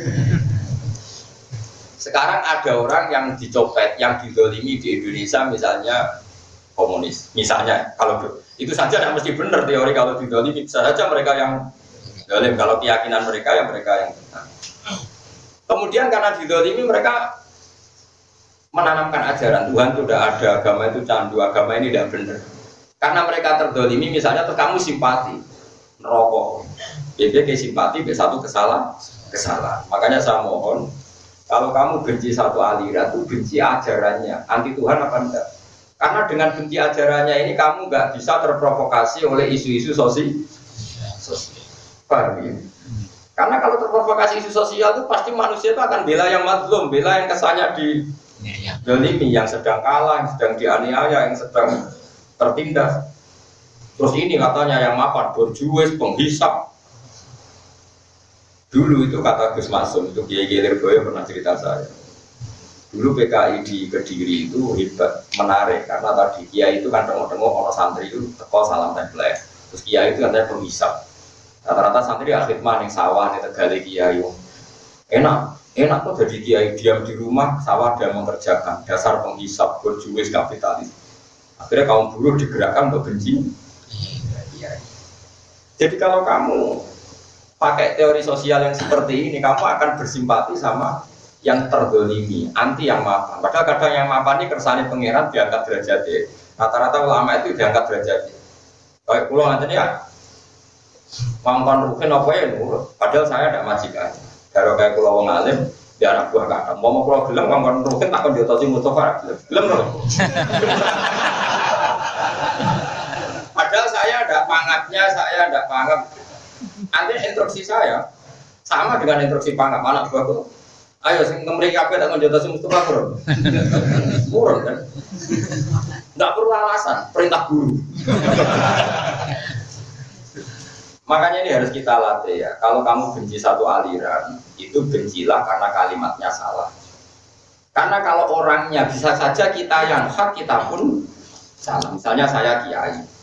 Speaker 1: Sekarang ada orang yang dicopet, yang didolimi di Indonesia misalnya komunis. Misalnya kalau itu saja tidak mesti benar teori kalau didolimi. Bisa saja mereka yang dolim, kalau keyakinan mereka yang benar. Kemudian karena didolimi mereka menanamkan ajaran Tuhan itu tidak ada, agama itu candu, agama ini tidak benar. Karena mereka terdolimi misalnya terus kamu simpati merokok, kayak simpati satu kesalahan. Makanya saya mohon kalau kamu benci satu aliran itu benci ajarannya, anti Tuhan apa enggak? Karena dengan benci ajarannya ini kamu nggak bisa terprovokasi oleh isu-isu sosial. Paham ya? Karena kalau terprovokasi isu sosial itu pasti manusia itu akan bela yang madlum, bela yang kesannya didolimi, yang sedang kalah, yang sedang dianiaya, yang sedang tertindas. Terus ini katanya yang mapan, berjuis, penghisap. Dulu itu kata Gus Masum, itu Kiai Lirboyo pernah cerita saya. Dulu PKI di Kediri itu hebat, menarik karena tadi Kiai itu kan tengok-tengok orang santri itu teko salam template. Terus Kiai itu katanya penghisap. Rata-rata santri akhir maning sawah nih Tegali Kiai. Enak kok jadi Kiai diam di rumah, sawah dia mengerjakan dasar penghisap berjuis kapitalis. Akhirnya kaum buruh digerakkan untuk benci. Jadi kalau kamu pakai teori sosial yang seperti ini, kamu akan bersimpati sama yang terdolimi, anti yang mapan. Padahal kadang yang mapan ini kersane pangeran diangkat derajatnya. Rata-rata ulama itu diangkat derajatnya. Kayak pulau nantinya ya, mampan rukin apa ya nurut. Padahal saya tidak majikan. Kalau kayak pulau wong alim, di anak buah kata. Mau pulau bilang mampan rukin takkan diotasi Mustafa. Belum loh. Padahal saya ada pangapnya, saya ada pangap. Artinya instruksi saya sama dengan instruksi pangap anak buahku. Ayo, mereka apa tak menjadi Mustafa kurang, kurang kan? Tidak perlu alasan, perintah guru. Makanya ini harus kita latih ya. Kalau kamu benci satu aliran, itu bencilah karena kalimatnya salah. Karena kalau orangnya bisa saja kita yang hak, kita pun salah. Misalnya saya kiai.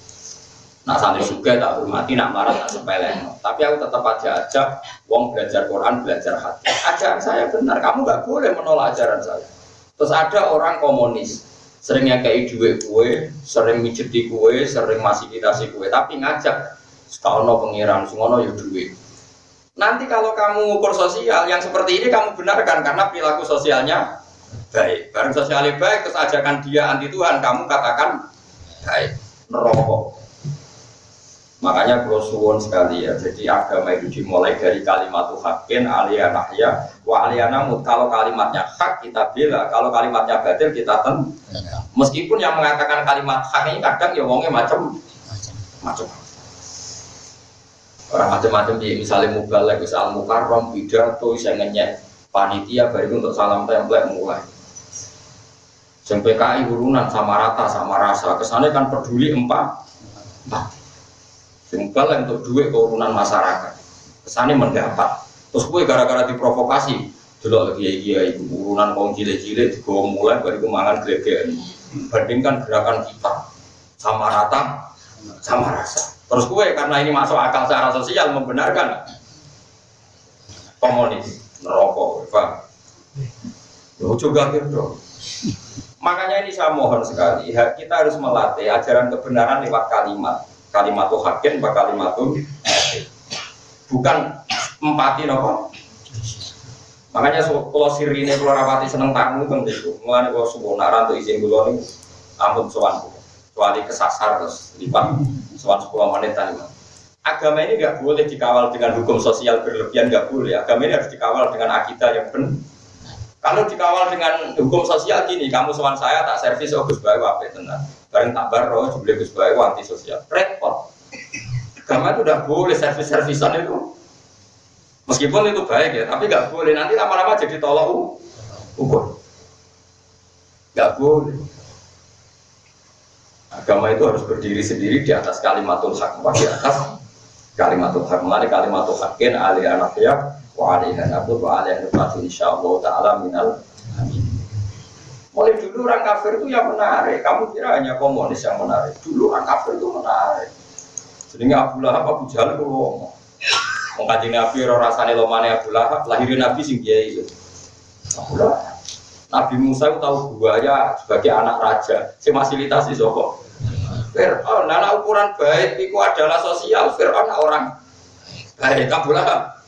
Speaker 1: Nak santri juga tak hormati, nak marah tak sepeleh. Tapi aku tetap aja ajak wong belajar Quran, belajar hadis. Ajaran saya benar, kamu nggak boleh menolak ajaran saya. Terus ada orang komunis, seringnya kayak duit kue, sering mijeti kue, sering masifikasi kue, tapi ngajak sekono pengiran, sekono ya duit. Nanti kalau kamu ukur sosial yang seperti ini kamu benarkan karena perilaku sosialnya baik. Barang sosialnya baik, terus ajakan dia anti Tuhan, kamu katakan baik, nerokok. Makanya kalau suwon sekali ya, jadi agama itu dimulai dari kalimat haqqin aliyah nahya wa aliyah namut. Kalau kalimatnya hak kita bela, kalau kalimatnya batil kita meskipun yang mengatakan kalimat hak ini kadang ya wongnya macam-macam. Orang macam-macam di misalnya mubalek, misal mukarram, pidato, saya ngenyek panitia baru untuk salam template mulai. Sampai PKI urunan sama rata sama rasa, kesannya kan peduli empat. Singkal untuk duit keurunan masyarakat, kesannya mendapat. Terus gue gara-gara diprovokasi, dulu lagi ibu urunan kaum cilik-cilik, gue mulai dari kemangan gregean. Bandingkan gerakan kita sama rata, sama rasa. Terus gue karena ini masuk akal secara sosial membenarkan komunis, nerokok, pak. Juga gitu. Makanya ini saya mohon sekali, kita harus melatih ajaran kebenaran lewat kalimat. Kalimat haqqin wa kalimatun bukan empati nopo. Makanya kalau sirine kalau rapati seneng tamu kan itu mulane kalau subuh nak rantuk izin kula niku ampun sowan kecuali kesasar terus lipat sowan 10 menit tadi. Agama ini enggak boleh dikawal dengan hukum sosial berlebihan, enggak boleh. Agama ini harus dikawal dengan akidah yang benar. Kalau dikawal dengan hukum sosial gini, kamu sowan saya tak servis oh Gus bae wae tenan. Bareng tak baro jebule Gus bae anti sosial. Repot. Agama itu udah boleh servis-servisan itu. Meskipun itu baik ya, tapi nggak boleh nanti lama-lama jadi tolak ukur. Nggak boleh. Agama itu harus berdiri sendiri di atas kalimatul haq, di atas kalimatul haq. Mulai kalimatul haqqin aliyah nafiyah wa aliyah nabut wa aliyah nabut insyaallah ta'ala minal amin. Mulai dulu orang kafir itu yang menarik. Kamu kira hanya komunis yang menarik. Dulu orang kafir itu menarik. Sehingga Abu Lahab, Abu Jahal itu ngomong. Mengkaji Nabi, rasanya lomane Abu Lahab, lahirin Nabi sing kiai itu. Abu Lahab. Nabi Musa itu tahu buaya sebagai anak raja. Si fasilitasi soko. Fir'aun, anak ukuran baik itu adalah sosial. Fir'aun orang baik. Abu Lahab.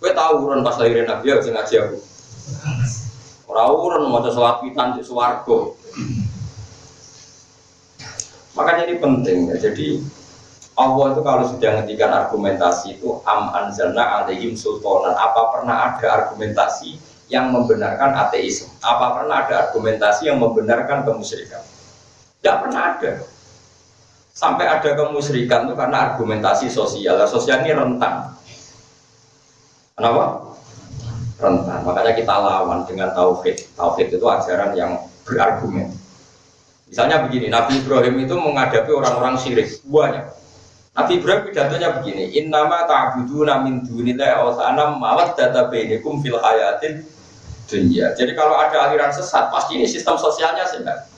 Speaker 1: Gue tahu ukuran pas lahirin Nabi ya, sing ngaji aku. Orang-orang mau sholat pitan di swarga. Makanya ini penting ya. Jadi Allah itu kalau sudah menghentikan argumentasi itu anzalna alaihim sultanan. Apa pernah ada argumentasi yang membenarkan ateisme? Apa pernah ada argumentasi yang membenarkan kemusyrikan? Tidak pernah ada. Sampai ada kemusyrikan itu karena argumentasi sosial. Sosial ini rentan. Kenapa? Rentan. Makanya kita lawan dengan tauhid. Tauhid itu ajaran yang berargumen. Misalnya begini, Nabi Ibrahim itu menghadapi orang-orang syirik, banyak. Nabi Ibrahim pidatonya begini, innama ta'buduna min dunillahi awthanam mawaddata bainakum fil hayatin dunya. Jadi kalau ada aliran sesat, pasti ini sistem sosialnya sehat.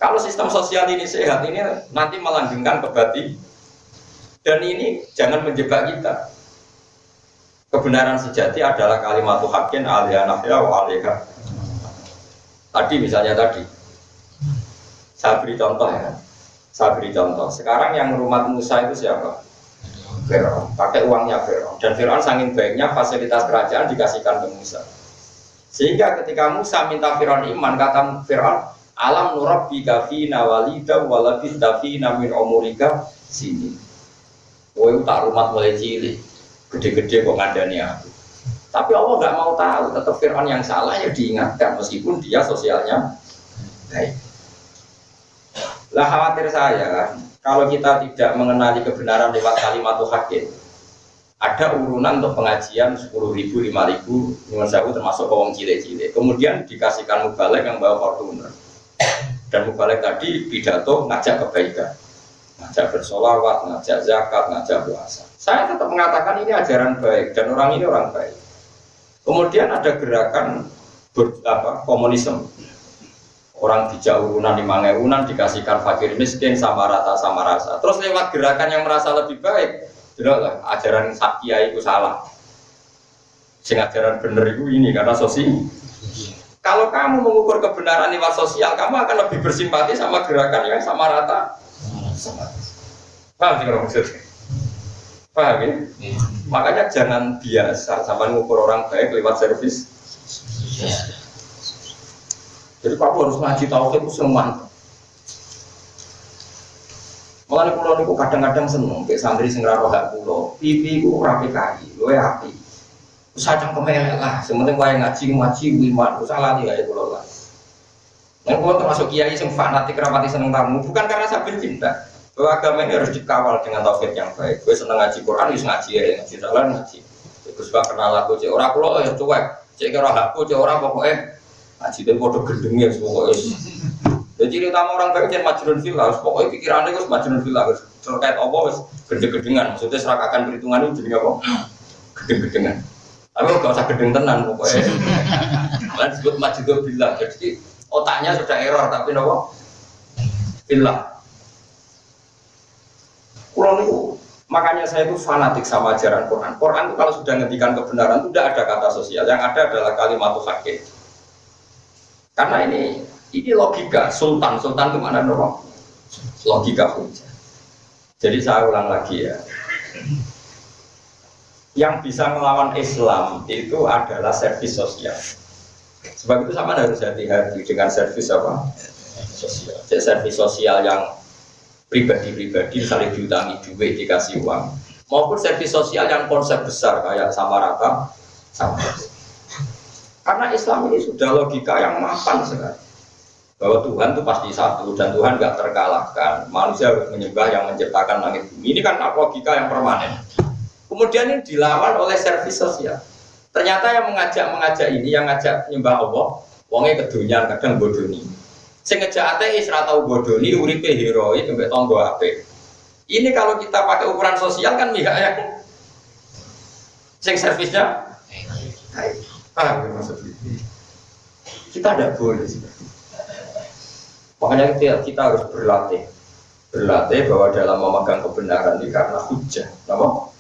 Speaker 1: Kalau sistem sosial ini sehat, ini nanti melanggengkan kebati. Dan ini jangan menjebak kita. Kebenaran sejati adalah kalimatu haqqin 'alaiha nahya wa 'alaiha. Tadi misalnya saya beri contoh ya. Saya beri contoh. Sekarang yang rumah Musa itu siapa? Firaun. Pakai uangnya Firaun. Dan Firaun saking baiknya fasilitas kerajaan dikasihkan ke Musa. Sehingga ketika Musa minta Firaun iman, kata Firaun, alam nurabbika fina walida walabista fina min umurika sini. Kowe tak rumah mulai cilik, gede-gede kok ngandani aku. Tapi Allah nggak mau tahu, tetap Firaun yang salah ya diingatkan meskipun dia sosialnya baik. Lah khawatir saya kalau kita tidak mengenali kebenaran lewat kalimatu haqqin. Ada urunan untuk pengajian 10.000, 5.000, nyuwun sewu termasuk wong cilik-cilik. Kemudian dikasihkan mubalek yang bawa Fortuner. Dan mubalek tadi pidato ngajak kebaikan. Ngajak bersolawat, ngajak zakat, ngajak puasa. Saya tetap mengatakan ini ajaran baik dan orang ini orang baik. Kemudian ada gerakan komunisme. Orang bijak urunan 5.000 dikasihkan fakir miskin sama rata sama rasa. Terus lewat gerakan yang merasa lebih baik, jelaslah ajaran kiai itu salah. Sing ajaran bener itu ini karena sosial. Kalau kamu mengukur kebenaran lewat sosial, kamu akan lebih bersimpati sama gerakan yang sama rata. Paham sih kalau maksudnya? Paham ya? Makanya jangan biasa sama mengukur orang baik lewat servis. Jadi kamu harus ngaji tauhid itu semua. Mulane kula niku kadang-kadang seneng nek santri sing ra roh hak kula. Pipi ku ora PKI, luwe api. Wis ajeng kemelek lah, sementing wae ngaji wiman, usah lali ae kula lah. Nek kula termasuk kiai sing fanatik rapati seneng tamu, bukan karena saya benci, enggak. Bahwa agama ini harus dikawal dengan tauhid yang baik. Kowe seneng ngaji Quran wis ngaji ya, ngaji salah ngaji. Terus bak kenal aku cek ora kula ya cuek. Cek karo hakku cek ora pokoke ngaji itu bodoh gendengnya pokoknya. Jadi ciri utama orang baik jangan majnun fillah, pokoknya pikirannya harus majnun fillah, terkait apa harus gede-gedengan. Maksudnya serakakan perhitungan itu jadi apa? Gede-gedengan. Tapi nggak usah gedeng tenan pokoknya. Kalian disebut majnun fillah, jadi otaknya sudah error tapi apa? Fillah. Kurang itu, makanya saya itu fanatik sama ajaran Quran. Quran itu kalau sudah ngendikan kebenaran itu tidak ada kata sosial, yang ada adalah kalimatu haqqin. Karena ini logika sultan itu mana normal logika hujah. Jadi saya ulang lagi ya, yang bisa melawan Islam itu adalah servis sosial. Sebab itu sama harus hati-hati dengan servis apa sosial. Jadi servis sosial yang pribadi-pribadi saling diutangi duit dikasih uang, maupun servis sosial yang konsep besar kayak sama rata sama. Karena Islam ini sudah logika yang mapan sekali. Bahwa Tuhan itu pasti satu dan Tuhan nggak terkalahkan. Manusia harus menyembah yang menciptakan langit bumi. Ini kan logika yang permanen. Kemudian ini dilawan oleh servis sosial. Ternyata yang mengajak ini, yang ngajak menyembah Allah, wongnya kedunian kadang bodoni. Sing ngejak ateis ra tau bodoni, uripe heroik mbek tanggo apik. Ini kalau kita pakai ukuran sosial kan mihak ya. Sing servisnya baik. Maksudnya kita tidak boleh seperti itu. Makanya kita harus berlatih bahwa dalam memegang kebenaran ini karena hujjah, nama?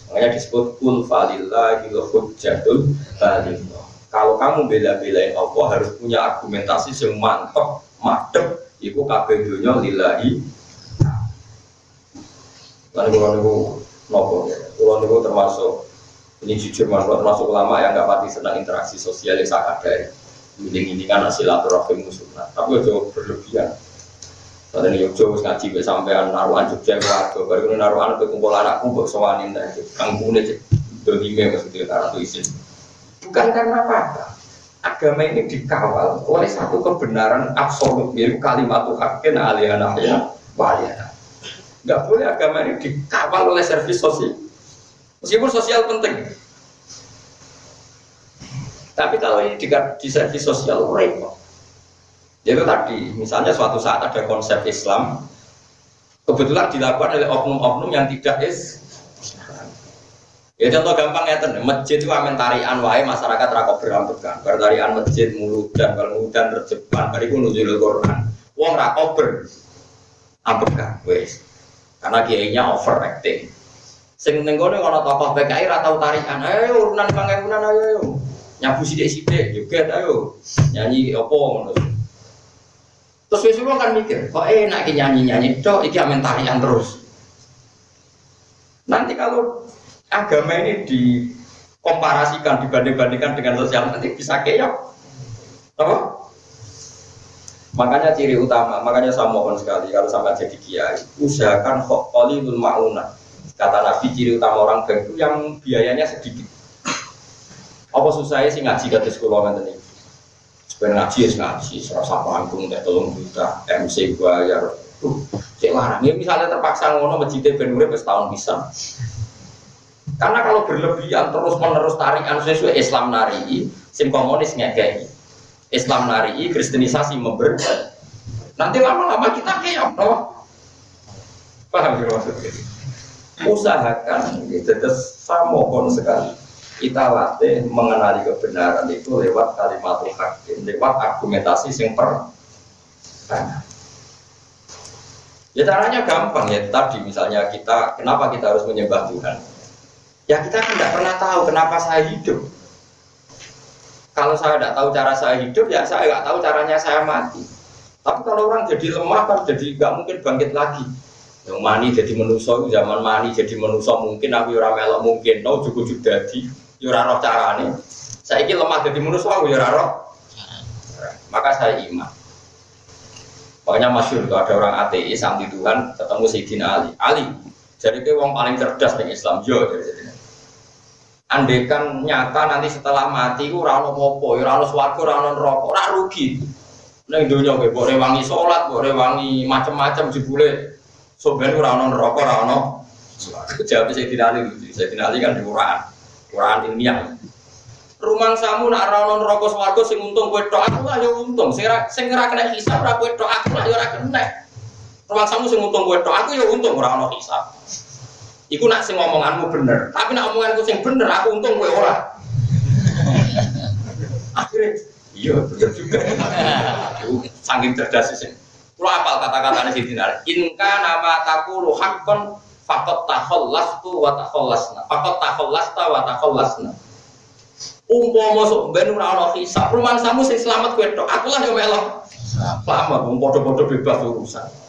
Speaker 1: Makanya disebut kul falillahil hujjatul baligh. Kalau kamu bela-belain Allah harus punya argumentasi yang mantap, madep, itu kabeh dunya lillahi. Kalau niku termasuk ini jujur mas, termasuk ulama yang nggak pati senang interaksi sosial yang sangat dari ini kan silaturahim musuhnya, tapi itu berlebihan. Saat ini Yogyo ngaji sampean naruhan Jogja keluarga, baru ini naruhan kumpul anakku buat soanin tadi, kampungnya dolime maksudnya karena itu izin. Bukan karena apa? Agama ini dikawal oleh satu kebenaran absolut, yaitu kalimatu haqqin 'alaiha nahya wa 'alaiha. Nggak boleh agama ini dikawal oleh servis sosial. Meskipun sosial penting, tapi kalau ini di servis sosial repot. Jadi tadi, misalnya suatu saat ada konsep Islam kebetulan dilakukan oleh oknum-oknum yang tidak ya contoh gampang ya masjid itu amen tarian wae masyarakat rakok berambekan bertarian masjid muludan muludan terjepan bariku nuzulul Quran wong rakok berambekan wes karena kiainya overacting sing ning kene ana tokoh PKI ra tau tarian ayo urunan 5.000-an ayo nyabu sithik-sithik joget ayo nyanyi apa ngono terus wis kan mikir kok enak iki nyanyi-nyanyi tok iki amen tarian terus nanti kalau agama ini dikomparasikan, dibanding-bandingkan dengan sosial nanti bisa keok, apa? Makanya ciri utama, makanya saya mohon sekali kalau sampai jadi kiai, usahakan qalilul ma'unah. Kata Nabi ciri utama orang baik itu yang biayanya sedikit. Apa susahnya sih ngaji ke sekolah nanti? Sebenarnya ngaji, serasa panggung, teh 3 juta, MC bayar, cek larang. Ya misalnya terpaksa ngono masjidnya ben urip setahun bisa. Karena kalau berlebihan terus-menerus tarikan sesuai Islam nari, sim komunis ngekei. Islam nari, kristenisasi memberbeda. Nanti lama-lama kita keok, no? Paham ya maksudnya? Usahakan, terus saya mohon sekali. Kita latih mengenali kebenaran itu lewat kalimatul hakim, lewat argumentasi yang pertanyaan. Ya caranya gampang ya tadi misalnya kita, kenapa kita harus menyembah Tuhan? Ya kita kan tidak pernah tahu kenapa saya hidup. Kalau saya tidak tahu cara saya hidup, ya saya nggak tahu caranya saya mati. Tapi kalau orang jadi lemah kan jadi nggak mungkin bangkit lagi. Yang mani jadi manusia, zaman mani jadi manusia mungkin, tapi orang melok mungkin. No cukup jadi, orang roh carane. Saya ini lemah jadi manusia, orang roh. Maka saya iman. Pokoknya masyhur itu ada orang ateis anti Tuhan ketemu Sayyidina Ali. Ali, jadi dia orang paling cerdas dengan Islam. Yo, jadi. Andaikan nyata nanti setelah mati ku ora ono apa, ora ono swarga, ora ono neraka, ora rugi. Ning donya kowe mbok rewangi salat, mbok rewangi macam-macam jebule. Soben ora ono neraka, ora ono swarga. Jawab Sayyidina Ali kan di Quran ilmiah. Rumangsamu nak ora ono neraka swarga sing untung kowe tok, aku lah yo untung. Sing ora kena hisab ora kowe tok, aku lah yo ora kena. Rumangsamu sing untung kowe tok, aku yo untung ora ono hisab. Iku nak sing ngomonganmu bener, tapi nak omonganku sing bener, aku untung kowe ora. Akhirnya, iya bener juga. Saking cerdas sih. Kalau apal kata-katanya Sayyidina Ali, inka nama taqulu haqqan faqad takhallastu wa takhallasna. Faqad takhallasta wa takhallasna. Umpama sok ben ora ono hisab, rumangsamu sing selamat kowe tok, aku lah yo melok. Selamat, wong padha-padha bebas urusan.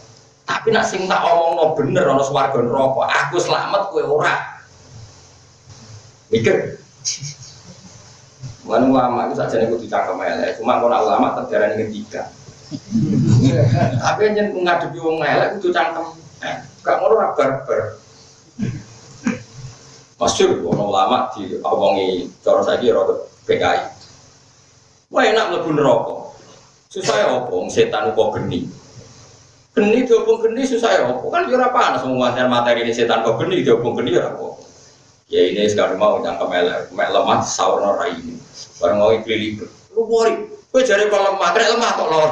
Speaker 1: Tapi nak sing tak omongno bener ana swarga neraka, aku selamat kowe ora. Mikir. Wan ulama itu sajane kudu cangkem elek, cuma ora ulama terdarani ngendika. Tapi yen ngadepi wong elek kudu cangkem. Gak ngono ora barbar. Masyhur ono ulama diomongi cara saiki rada PKI. Wah enak mlebu neraka. Susah ya opo setan kok geni. Geni diobong geni susah ya opo kan yo ora panas ngomongane materi ini setan kok geni diobong geni ora apa. Ya ini sekarang mau nyangkem elek, lemah saurna ra ini. Bareng mau iki lu wori, kowe jare kok lemah, krek lemah kok lor.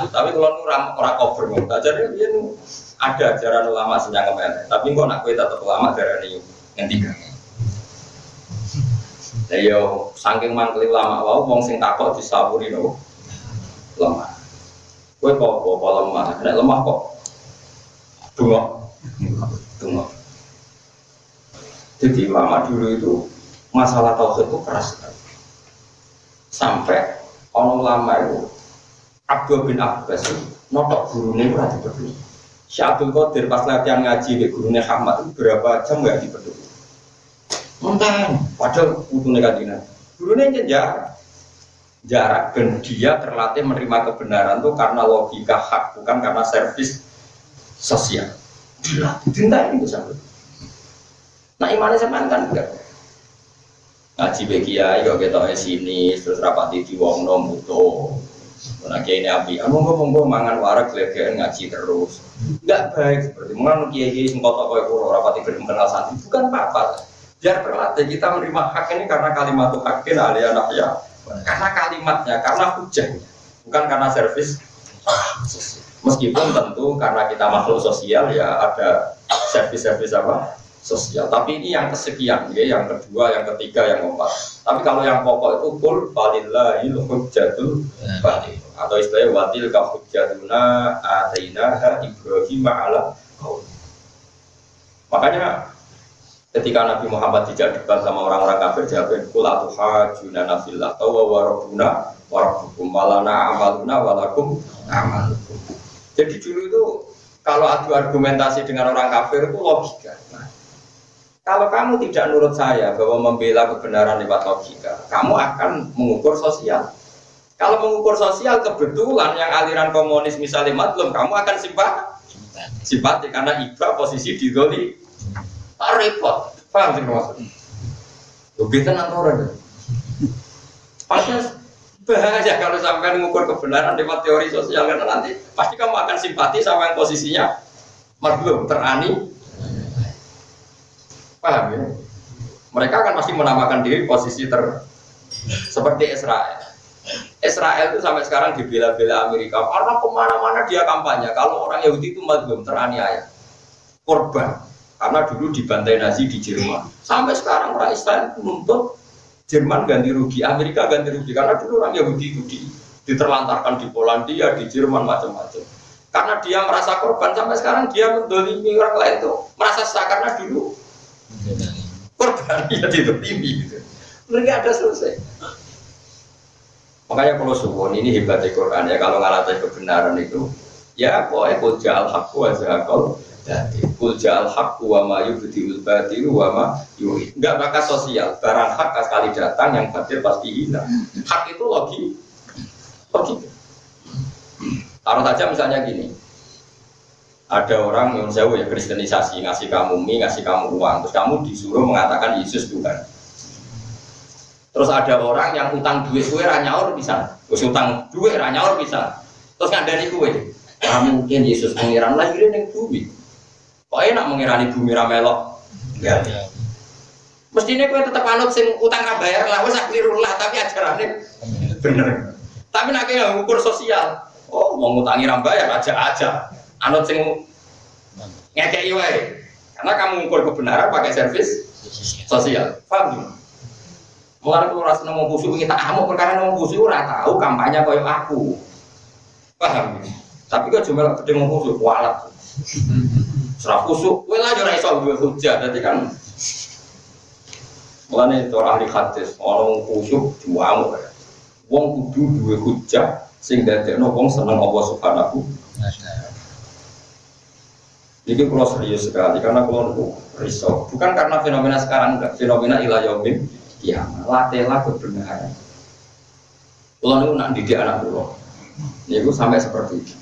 Speaker 1: Tapi kalau ora cover ngono, ajare yen ada ajaran ulama sing nyangkem elek, tapi kok nak kowe tetep ulama darani ngendika. Lah yo saking mangkel ulama wae wong sing takok disawuri lho. Lemah. Kowe kok lemah, nek lemah kok tunggu. Jadi ulama dulu itu masalah tauhid itu keras sekali. Sampai orang ulama itu Abdul bin Abbas notok gurune ora dipeduli. Syekh Abdul Qadir pas latihan ngaji di gurune Ahmad itu berapa jam enggak dipeduli. Mentang padahal putune kadina. Gurune jarak dan dia terlatih menerima kebenaran itu karena logika hak bukan karena servis sosial. Cinta ini sampai. Nah imannya sampean kan enggak. Ngaji bekiai kok ketoke sini terus rapati diwongno muto. Nah kiai ini api, monggo mangan warak glegeken ngaji terus. Enggak baik seperti mangan kiai sing kotok koyo kula rapati gelem kenal santri bukan apa-apa. Biar terlatih kita menerima hak ini karena kalimat hakin ali anak ya. Karena kalimatnya, karena hujahnya, bukan karena servis. Meskipun tentu karena kita makhluk sosial ya ada servis-servis apa sosial. Tapi ini yang kesekian, ya, yang kedua, yang ketiga, yang keempat. Tapi kalau yang pokok itu kul falillahil hujjatul baligh atau istilahnya watil ka hujjatuna atainaha Ibrahim ala qaum. Makanya ketika Nabi Muhammad tidak debat sama orang-orang kafir, jawabin kul atuhajuna nafillah wa rabbuna wa rabbukum walana amaluna walakum amalukum. Jadi dulu itu kalau adu argumentasi dengan orang kafir itu logika. Nah, kalau kamu tidak nurut saya bahwa membela kebenaran lewat logika, kamu akan mengukur sosial. Kalau mengukur sosial kebetulan yang aliran komunis misalnya madlum, kamu akan simpati karena iba posisi di doli. Tak repot, paham sih maksudnya? Lebih tenang orang. Pasnya bahaya kalau sampai mengukur kebenaran lewat teori sosial karena nanti pasti kamu akan simpati sama yang posisinya madlum, terani. Paham ya? Mereka akan pasti menamakan diri posisi seperti Israel. Israel itu sampai sekarang dibela-bela Amerika karena kemana-mana dia kampanye kalau orang Yahudi itu madlum, teraniaya, korban. Karena dulu dibantai Nazi di Jerman. Sampai sekarang orang Israel menuntut Jerman ganti rugi, Amerika ganti rugi. Karena dulu orang Yahudi itu diterlantarkan di Polandia, di Jerman, macam-macam. Karena dia merasa korban, sampai sekarang dia mendolimi orang lain itu merasa sah karena dulu korban ya didolimi gitu. Mereka ada selesai. Makanya kalau suwon ini hebatnya Quran ya, kalau ngalahin kebenaran itu ya pokoknya kul ja'al haqqu wa zahaqal batil. Kul ja'al haqqu wa ma yubdi'ul batil wa ma yuhid. Enggak bakal sosial, barang hak sekali datang yang batil pasti hilang. Hak itu logika. Taruh saja misalnya gini. Ada orang yang jauh ya kristenisasi, ngasih kamu mie, ngasih kamu uang, terus kamu disuruh mengatakan Yesus Tuhan. Terus ada orang yang utang duit kue ranyaur bisa, terus utang duit ranyaur bisa, terus ngandani kue. Mungkin Yesus pengiran lahirin yang bumi. Kok enak mengirani bumi ramelok? Ya. Mestinya kue tetap anut sing utang bayar lah, wes keliru lah, tapi ajarannya bener. Tapi nak kayak ngukur sosial, oh mau ngutangi rambayar aja. Anut sing ngekei wae. Karena kamu ngukur kebenaran pakai servis sosial. Paham? Mulai kalau rasa nemu khusyuk kita amuk perkara nemu khusyuk ora tahu kampanye koyo aku. Paham? Tapi kok cuma gede nemu khusyuk walat. Serah khusyuk, kowe lah ora iso duwe hujah dadi kan. Mulane itu ahli hadis, orang khusyuk diwamu. Wong kudu duwe hujah sing dadekno wong seneng Allah Subhanahu wa taala. Ini kalau serius sekali karena kalau risau bukan karena fenomena sekarang enggak, fenomena ila yaumin ya latihlah kebenaran. Kalau nu nak didik anak kulo, ya itu sampai seperti itu.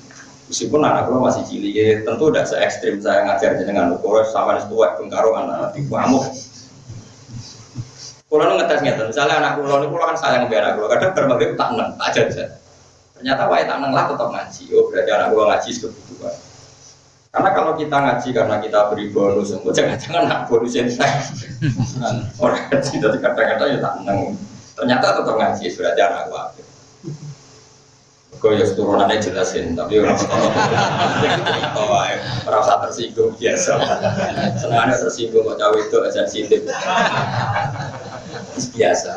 Speaker 1: Meskipun anak kulo masih cilik, ya, tentu tidak se ekstrim saya ngajar dengan ukuran sama tua bengkaro anak di kamu. Kulo nu ngetes misalnya anak kulo kan sayang biar anak kulo kadang berbagai tak neng, tak aja. Ternyata wae tak neng lah tetap ngaji. Oh berarti anak kulo ngaji kebutuhan. Karena kalau kita ngaji karena kita beri bonus, jangan-jangan nak bonus yang orang ngaji dari kata-kata ya tak neng. Ternyata tetap ngaji berarti anak gua. Kau ya turunannya jelasin, tapi orang merasa tersinggung biasa. Senangnya tersinggung kok cawe itu sensitif biasa.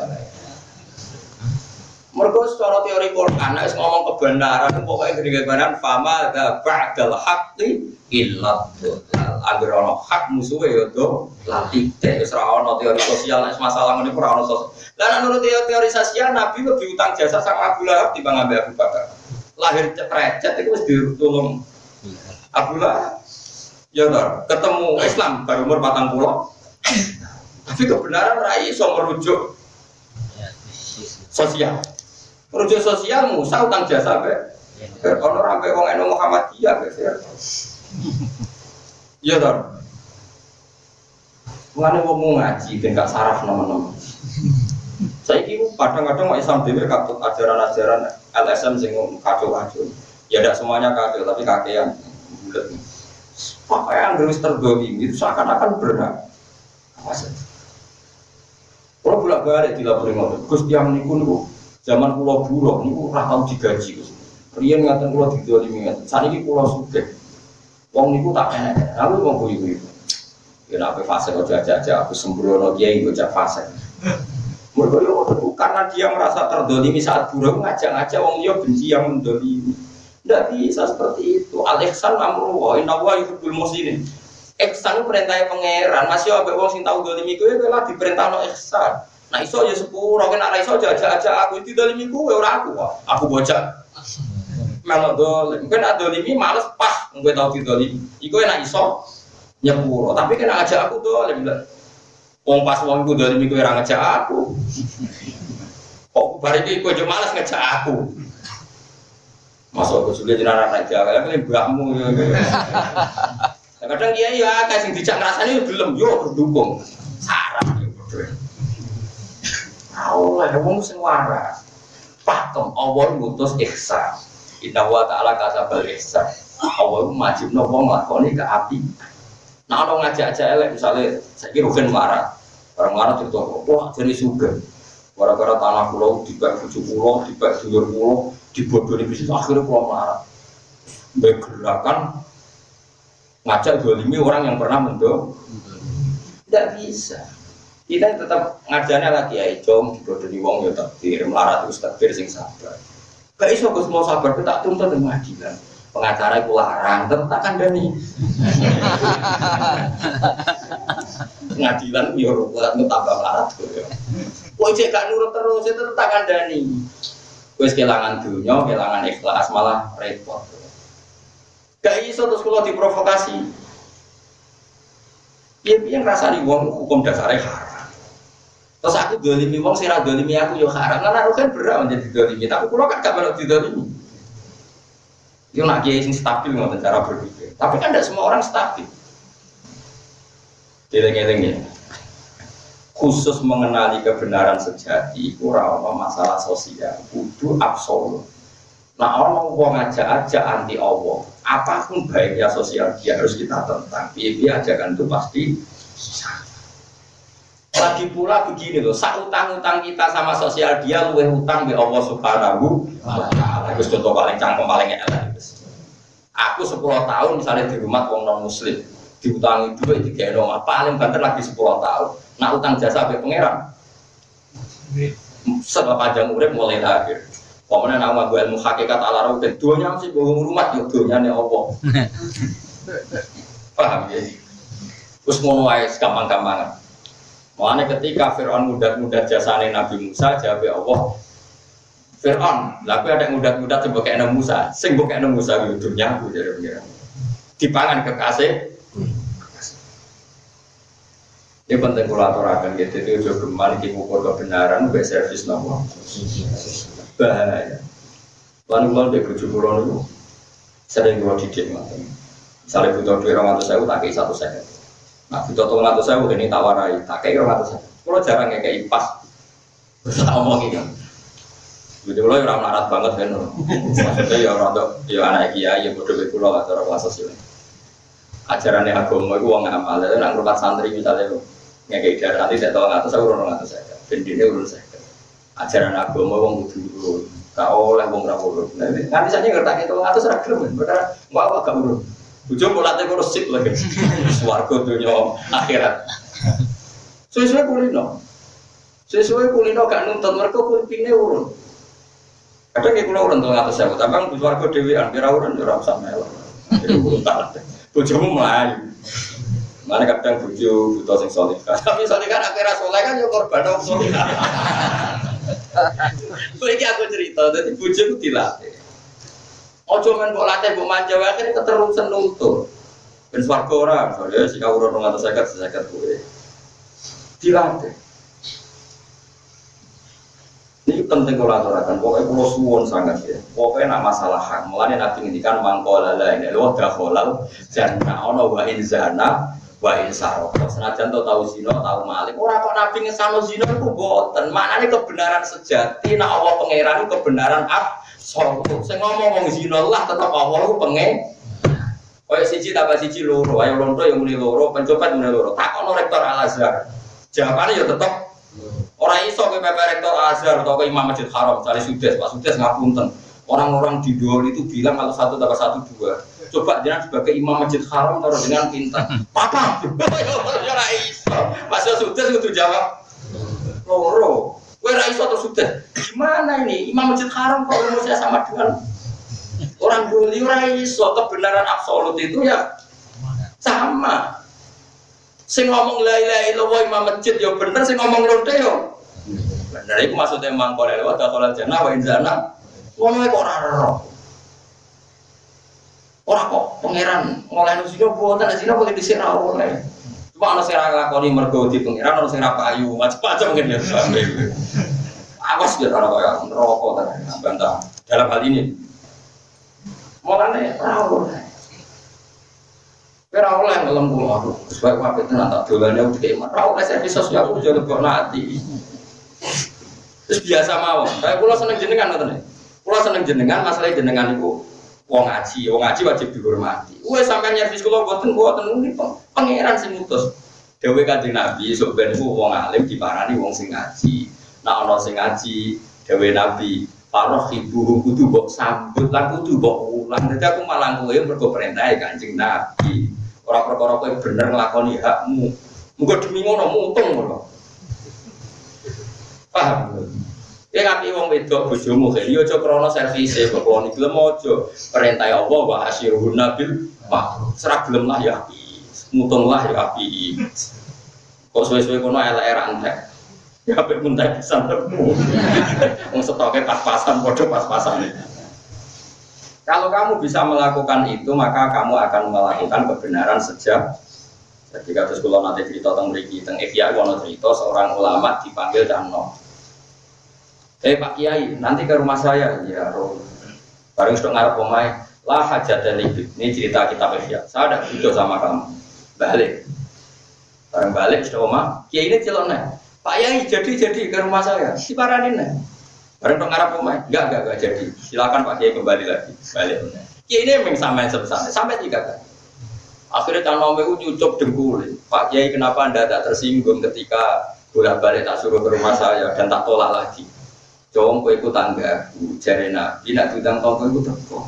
Speaker 1: Mergo secara teori Quran nek ngomong kebenaran pokoke kebenaran fama dza ba'dal haqqi illa dzalal. Agar ono hak musuhe yo do latite wis ora ono teori sosial nek masalah ngene ora ono sosial. Lah menurut teori sosial Nabi lebih utang jasa sama Abu Lahab dibanding Abu Bakar. Lahir cecret itu wis ditulung Abu Lahab. Ya toh, ketemu Islam baru umur 40. Tapi kebenaran ra iso merujuk sosial. Merujuk sosial Musa utang jasa be. Ono rampe wong eno Muhammadiyah be. Iya toh. Mulane wong ngaji ben gak saraf nemen-nemen. Saiki kadang-kadang mak Islam dhewe katut ajaran-ajaran LSM sing kacau-kacau. Ya ndak semuanya kacau tapi kakean bulet. Pakaian terus terdomi itu seakan-akan berhak. Awas. Kalau bolak-balik dilapori ngoten, Gus tiyang niku zaman kula buruh niku ora tau digaji Gus. Riyen ngaten kula didolimi ngaten. Saniki kula sugih. Wong niku tak enek. Aku wong kuwi. Ya nek fase kok aja aku sembrono kiai kok jak fase. Mergo yo karena dia merasa terdolimi saat buruk ngajak-ngajak wong liya benci yang mendolimi. Tidak bisa seperti itu. Al-ihsan amruhu inna wa yuhibbul muhsinin. Ihsan perintahnya pangeran. Masih ambek wong sing tau dolimi kowe lah diperintahno ihsan. Nah iso ya sepuro nek ora iso aja aku didolimi kowe ora aku. Aku bocah. Melok dolim, mungkin ada dolimi males pas, gue tau didolimi. Iku enak iso nyepuro, tapi kena ngajak aku dolim lah. Wong pas wong gue dolimi gue orang ngajak aku. Kok bareng gue cuma males ngajak aku. Masuk ke sulit jenara ngajak, kayak ini mbakmu. Kadang dia ya kayak sing dijak ngerasanya belum, yo berdukung. Sarap yo berdua. Allah, wong sing waras. Pakem Allah ngutus ihsan. Inna wa ta'ala kasabal ihsan. Allah majibno wong nglakoni keapi. Nah ono ngajak-ajak elek misale saiki rugen marah. Bareng marah cerita wah jane sugih. Gara-gara tanah kula dibak bojo kula, dibak dulur kula, dibodoni bisnis akhirnya kula marah. Gerakan ngajak dolimi orang yang pernah mendo. Tidak bisa. Kita tetap ngajane lagi ae jom dibodoni wong ya takdir, melarat terus takdir sing sabar. Gak iso Gus mau sabar, kita tuntut dengan pengadilan. Pengacara itu larang, tetap kandani. Pengadilan yo ora tambah larat kok yo. Kowe cek gak nurut terus itu tetap kandani. Wis kelangan dunya, kelangan ikhlas malah repot. Gak iso terus kula diprovokasi. Piye-piye ngrasani wong hukum dasare haram. Terus aku dolimi wong sing ra dolimi aku yo haram. Lan aku kan berat menjadi dolimi, tapi kula kan gak melok didolimi. Yo nak kiai sing stabil ngoten cara berpikir. Tapi kan tidak semua orang stabil. Eling-eling ya. Khusus mengenali kebenaran sejati ora ono masalah sosial, kudu absolut. Nah orang mau ngajak-ajak anti Allah, apapun baiknya sosial dia harus kita tentang. Piye-piye ajakan itu pasti lagi pula begini loh, sak utang-utang kita sama sosial dia luwih utang di Allah Subhanahu wa ta'ala. Itu contoh paling cangkem paling elek. Aku 10 tahun misalnya di rumah wong non muslim diutangi duit di rumah paling banter lagi 10 tahun. Nak utang jasa be pangeran. Sebab panjang urip mulai akhir. Pokoknya nama gue ilmu hakikat ala roh dan duanya mesti bohong rumah ya duanya nih Allah. Paham ya? Terus ngono ae gampang-gampangan. Mulane ketika Fir'aun mudat-mudat jasane Nabi Musa, jawab Allah Fir'aun, lalu ada mudat-mudat sing mbokekno Musa, sing mbokekno Musa kuwi dunya aku jare pengiran. Dipangan kekasih. Ini penting kula aturaken gitu, itu aja geman iki ngukur kebenaran mbek servis nopo. Bahaya. Lan kula ndek bojo kula niku sering kula didik ngoten. Misale butuh dhuwit 200.000 tak kei 150. Nah, butuh 300.000 ini tak warai, tak kei 200.000. Kula jarang ngekei pas. Wis tak omong iki. Jadi kula ora melarat banget kan. Maksudnya ya ora ya anak kiai ya padha kula lah cara kelas sosial. Ajarane agama iku wong amal, nek ngrupat santri misale ngekei darah nanti saya tahu ngatus saya urun ngatus saya, bendine urun saya. Ajaran agama wong kudu urun, gak oleh wong ra urun. Nanti saya ngerti itu ngatus ra gelem, padahal mau agak urun. Bojo mulate kurus sip lagi. Swarga dunya akhirat. Sesuai kulino. Sesuai kulino gak nuntut mergo kupinge urun. Kadang iki kula urun 300.000, tapi di swarga dhewean kira urun ora usah melok. Bojomu mlayu. Mana kadang bojo butuh sing saleh. Tapi saleh kan akhirnya saleh kan yo korban wong saleh. Iki aku cerita, dadi bojoku dilatih. Ojo men mbok latih mbok manja wae akhire keterusan nuntut. Ben swarga ora, soalnya sing urun 250 kowe. Dilatih. Ini penting kalau aturakan, pokoknya kalau suwon sangat ya. Pokoknya nak masalah hak, mulanya Nabi ngendikan mangkola lain, lo dah kolal, jannah ono wa inzana wa insarok. Senajan tahu zino, tahu malik. Orang kok Nabi ngesano zino itu boten. Maknanya kebenaran sejati, nak Allah pangeran kebenaran absolut. Saya ngomong zino lah, tetap Allah itu pengen. Kayak siji tambah siji loro, ayo lonto yang muni loro, pencopet muni loro. Tak ono rektor Al Azhar. Jawabannya ya tetap. Orang iso ke Bapak Rektor Azhar atau ke Imam Masjid Haram, cari sudes, Pak Sudes ngapunten. Orang-orang di Dol itu bilang kalau 1 tambah 1 2. Coba jangan sebagai imam masjid haram taruh dengan pintar. Papa, ya Raisa. Pas sudah itu jawab. Loro. Kowe ra iso terus sudah. Gimana ini? Imam masjid haram kok rumusnya sama dengan orang Doli ora iso. Kebenaran absolut itu ya sama. Sing ngomong la ilaha illallah imam masjid ya bener, sing ngomong lonte yo. Bener iku maksudnya mangkol lewat dakhalal jannah wa inzana. Wong kok ora ero. Ora kok pangeran ngolehno sira boten sira boleh dhisik ra oleh. Cuma ana sing ra lakoni mergo di pangeran, ana sing ra payu, macam-macam mungkin ya sampe. Awas ya ora kaya neraka ta bantah. Dalam hal ini. Mulane ra oleh. Ora oleh ngelem kula aku. Sebab wae tenan tak dolane udah ora oleh servis sosial aku yo lebok nati. Terus biasa mawon. Kayak kula seneng jenengan ngoten. Kula seneng jenengan, masalah jenengan iku wong ngaji wajib dihormati. Wes sampean nyervis kula mboten niku pangeran sing ngutus. Dewe Kanjeng Nabi sok ben iku wong alim diparani wong sing ngaji. Nek ana sing ngaji, dewe Nabi paroh ibu kudu mbok sambut lan kudu mbok ulang. Dadi aku malang kowe mergo perintahe Kanjeng Nabi. Ora perkara kowe bener nglakoni hakmu. Muga demi ngono mutung ngono. Paham? Ya ngapi wong wedok bojomu kene yo aja krana servise kok wong iki gelem aja perintah Allah wa asyirun nabil ma'ruf. Serah gelem lah ya api. Mutung lah ya api. Kok suwe-suwe kono elek ra entek. Ya apik muntek pisan temu. Wong stoke pas-pasan padha pas-pasan. Kalau kamu bisa melakukan itu, maka kamu akan melakukan kebenaran sejak. Jadi kados kula nate cerita teng mriki teng Ihya ono cerita seorang ulama dipanggil Cano. Pak Kiai, nanti ke rumah saya. Ya, bareng sudah ngarep omahe, lah hajat dan ini cerita kitab Ihya. Saya ada butuh sama kamu. Balik. Bareng balik sudah omah, Kiai ini celana. Pak Kiai jadi ke rumah saya. Si paranin nih. Bareng ngarep omahe, enggak jadi. Silakan Pak Kiai kembali lagi. Balik. Kiai ini memang sampai 3 kali. Akhirnya Cano itu nyucup dengkul. Pak Kiai kenapa Anda tak tersinggung ketika bolak-balik tak suruh ke rumah saya dan tak tolak lagi? Jom kowe iku tangga, jare Nabi nek diundang tangga iku teko.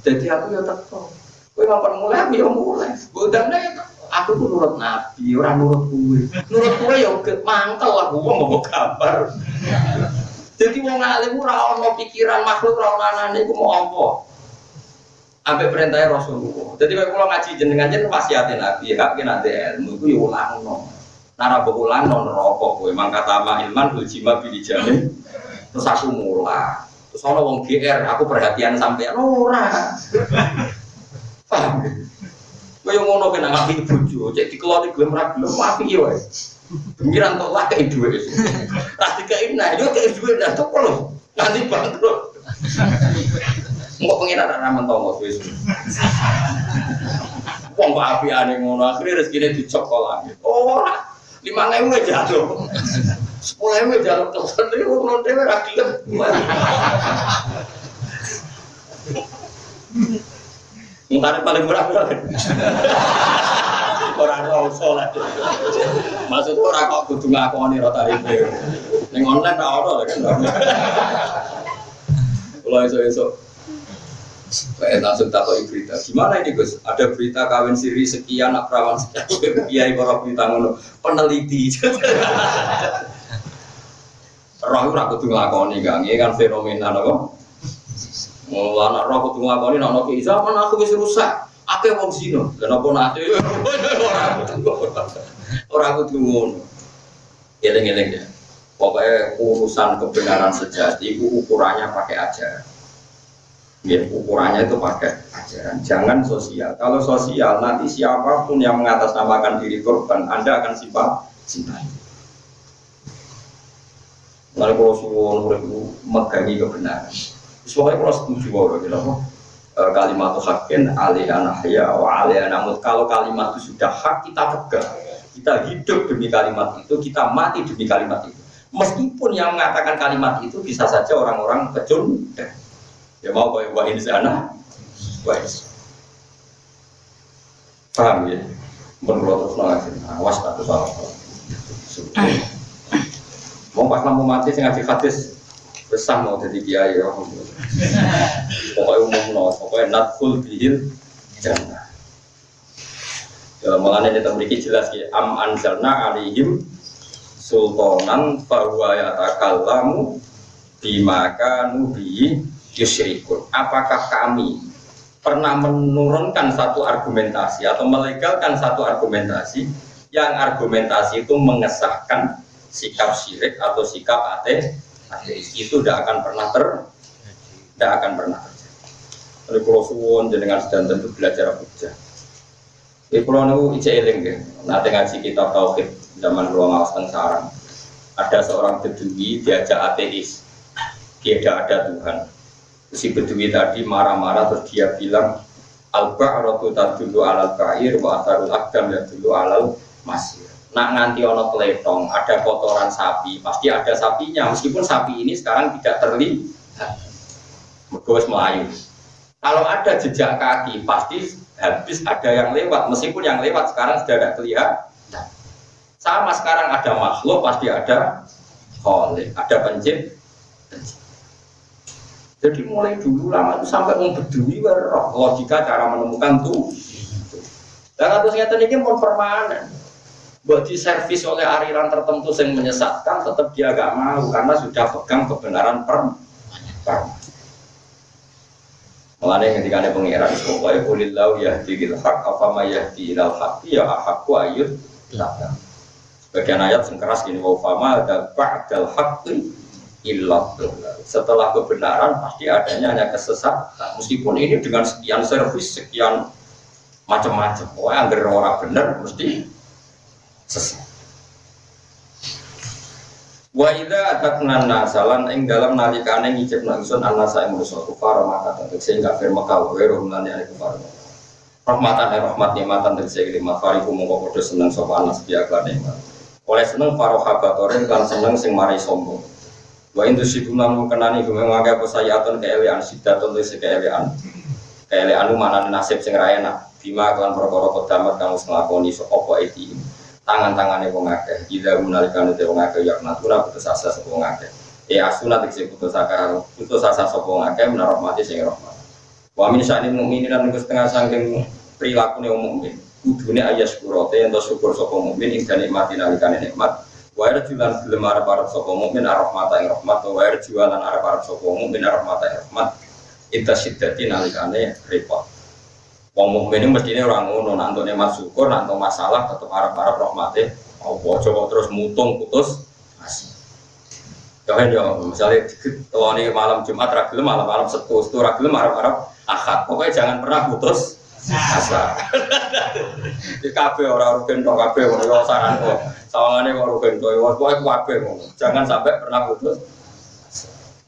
Speaker 1: Dadi aku ya teko. Kowe ngapain mulai aku ya mulai. Bodane ya aku tuh nurut Nabi, ora nurut kowe. Nurut kowe ya mantel aku wong ngomong kabar. Dadi wong alim ora ono pikiran makhluk ora ono anane iku mau apa. Ambek perintah Rasulullah. Dadi kowe kula ngaji jenengan jen wasiate Nabi, hak kena ilmu iku ya ulangno. Nara beulangno neraka kowe mangkatama ilman uljima bil jamin. Terus aku mulai, terus ono wong GR, aku perhatian sampean ora. Paham? Kaya ngono kena ngapi bojo, cek dikeloni gelem ra gelem api wae. Pengiran tok lah kei dhuwit. Ra dikei nah, yo kei dhuwit lah tok lho. Nanti bangkrut. Engko pengiran ra mentongo wis. Wong kok apiane ngono, akhire rezekine dicokol langit. Ora. 5.000 aja jatuh. 10.000 jalur telepon ini urun dhewe ra gelem. Mungkin paling murah. Ora usah lah. Maksud ora kok kudu ngakoni ro tarife. Ning online ra ono kan. Kula iso-iso langsung takut berita. Gimana ini Gus? Ada berita kawin siri sekian, perawan sekian, kiai para berita ngono, peneliti. Roh ora kudu nglakoni Kang, iki kan fenomena napa? Oh, anak roh kudu nglakoni nek ana ki zaman aku wis rusak. Akeh wong zina. Lah napa nate ora kudu ngono. Eling-eling ya. Pokoknya urusan kebenaran sejati itu ukurannya pakai ajaran. Ya, ukurannya itu pakai ajaran, jangan sosial. Kalau sosial, nanti siapapun yang mengatasnamakan diri korban, Anda akan simpati. Lalu kalau suwon megangi kebenaran, soalnya kalau setuju bahwa kalimat itu hakin, alihana haya, wa alihana mut. Kalau kalimat itu sudah hak, kita pegang. Kita hidup demi kalimat itu, kita mati demi kalimat itu. Meskipun yang mengatakan kalimat itu bisa saja orang-orang pecundang. Ya mau kau wa insana, wais. Paham ya? Menurut terus awas tak salah. Mau pas lampu mati sing ngaji hadis Besar mau jadi kiai ya. Pokoknya umum pokoknya nadkhul bihil jannah. Ya makanya kita memiliki jelas ya am anzalna alaihim sultanan fahuwa yatakallamu bima kanu bihi yusyrikun. Apakah kami pernah menurunkan satu argumentasi atau melegalkan satu argumentasi yang argumentasi itu mengesahkan sikap syirik atau sikap ateis itu tidak akan pernah terjadi. Oleh kalau suwon dengan sedang tentu belajar hujjah. Di pulau nu ije eling deh. Nanti ngaji kitab tauhid zaman ruang awas teng sarang. Ada seorang bedui diajak ateis. Dia tidak ada Tuhan. Si bedui tadi marah-marah terus dia bilang al-ba'ratu tadullu alal ba'ir wa atharul aqdam yadullu alal masir. Nak nganti ono keletong, ada kotoran sapi, pasti ada sapinya. Meskipun sapi ini sekarang tidak terlihat. Mergowes Melayu. Kalau ada jejak kaki, pasti habis ada yang lewat. Meskipun yang lewat sekarang sudah tidak kelihatan. Sama sekarang ada makhluk, pasti ada khalik, ada pencipta. Jadi mulai dulu lama itu sampai bedui roh logika cara menemukan tuh. Dan atusnya tadi ini mau permanen. Buat diservis oleh aliran tertentu yang menyesatkan, tetap dia agak mau karena sudah pegang kebenaran permanen. Mulanya ketika ada pengiran, pokoknya kulillahu yahdi bil haq, afama yahdi ilal haqi ya ahakku ayut. Bagian ayat yang keras ini, wafama ada ba'dal haqqi illah. Setelah kebenaran pasti adanya hanya kesesatan. Meskipun ini dengan sekian servis, sekian macam-macam. Pokoknya agar orang benar mesti sesat. Wa idza atakna nasalan ing dalam nalikane ngicipna ingsun annasa ing manusa kufar maka tentu sehingga firman kau weruh lan ya kufar. Rahmatan nikmatan dari segi lima fariku mongko padha seneng sapa anas biaka nikmat. Oleh seneng farohabatoren kan seneng sing mari sombong. Wa indusituna kenani gumeng apa sayatun keelean sidatun te keelean. Keelean manane nasib sing ra enak. Bima kan perkara kodamat kang wis nglakoni apa iki. Tangan-tangannya wong akeh, ida menalikan itu wong akeh yak natura putus asa sapa wong akeh. Asunat iki putus asa sapa wong akeh menarahmati sing rahmat. Wa min sya'nil mukminin lan setengah saking prilakune wong mukmin. Kudune ayas kurote ento syukur sapa mukmin ing nikmati nalikane nikmat. Wa irjulan gelem arep sapa mukmin rahmata ing rahmat wa irjulan arep sapa mukmin rahmata ing rahmat. Ita siddati nalikane repot. Wong mukmin ini mestine ora ngono, nek antune mas syukur, nek antune masalah tetep arep-arep rahmate Allah, coba terus mutung putus asa. Kayak yo, misalnya telone malam Jumat ra gelem malam-malam Setu ra gelem arep-arep Ahad. Pokoknya jangan pernah putus asa. Di kabeh ora rugen tok kabeh ngono yo saran kok. Sawangane kok rugen tok, pokoke kabeh ngono. Jangan sampai pernah putus.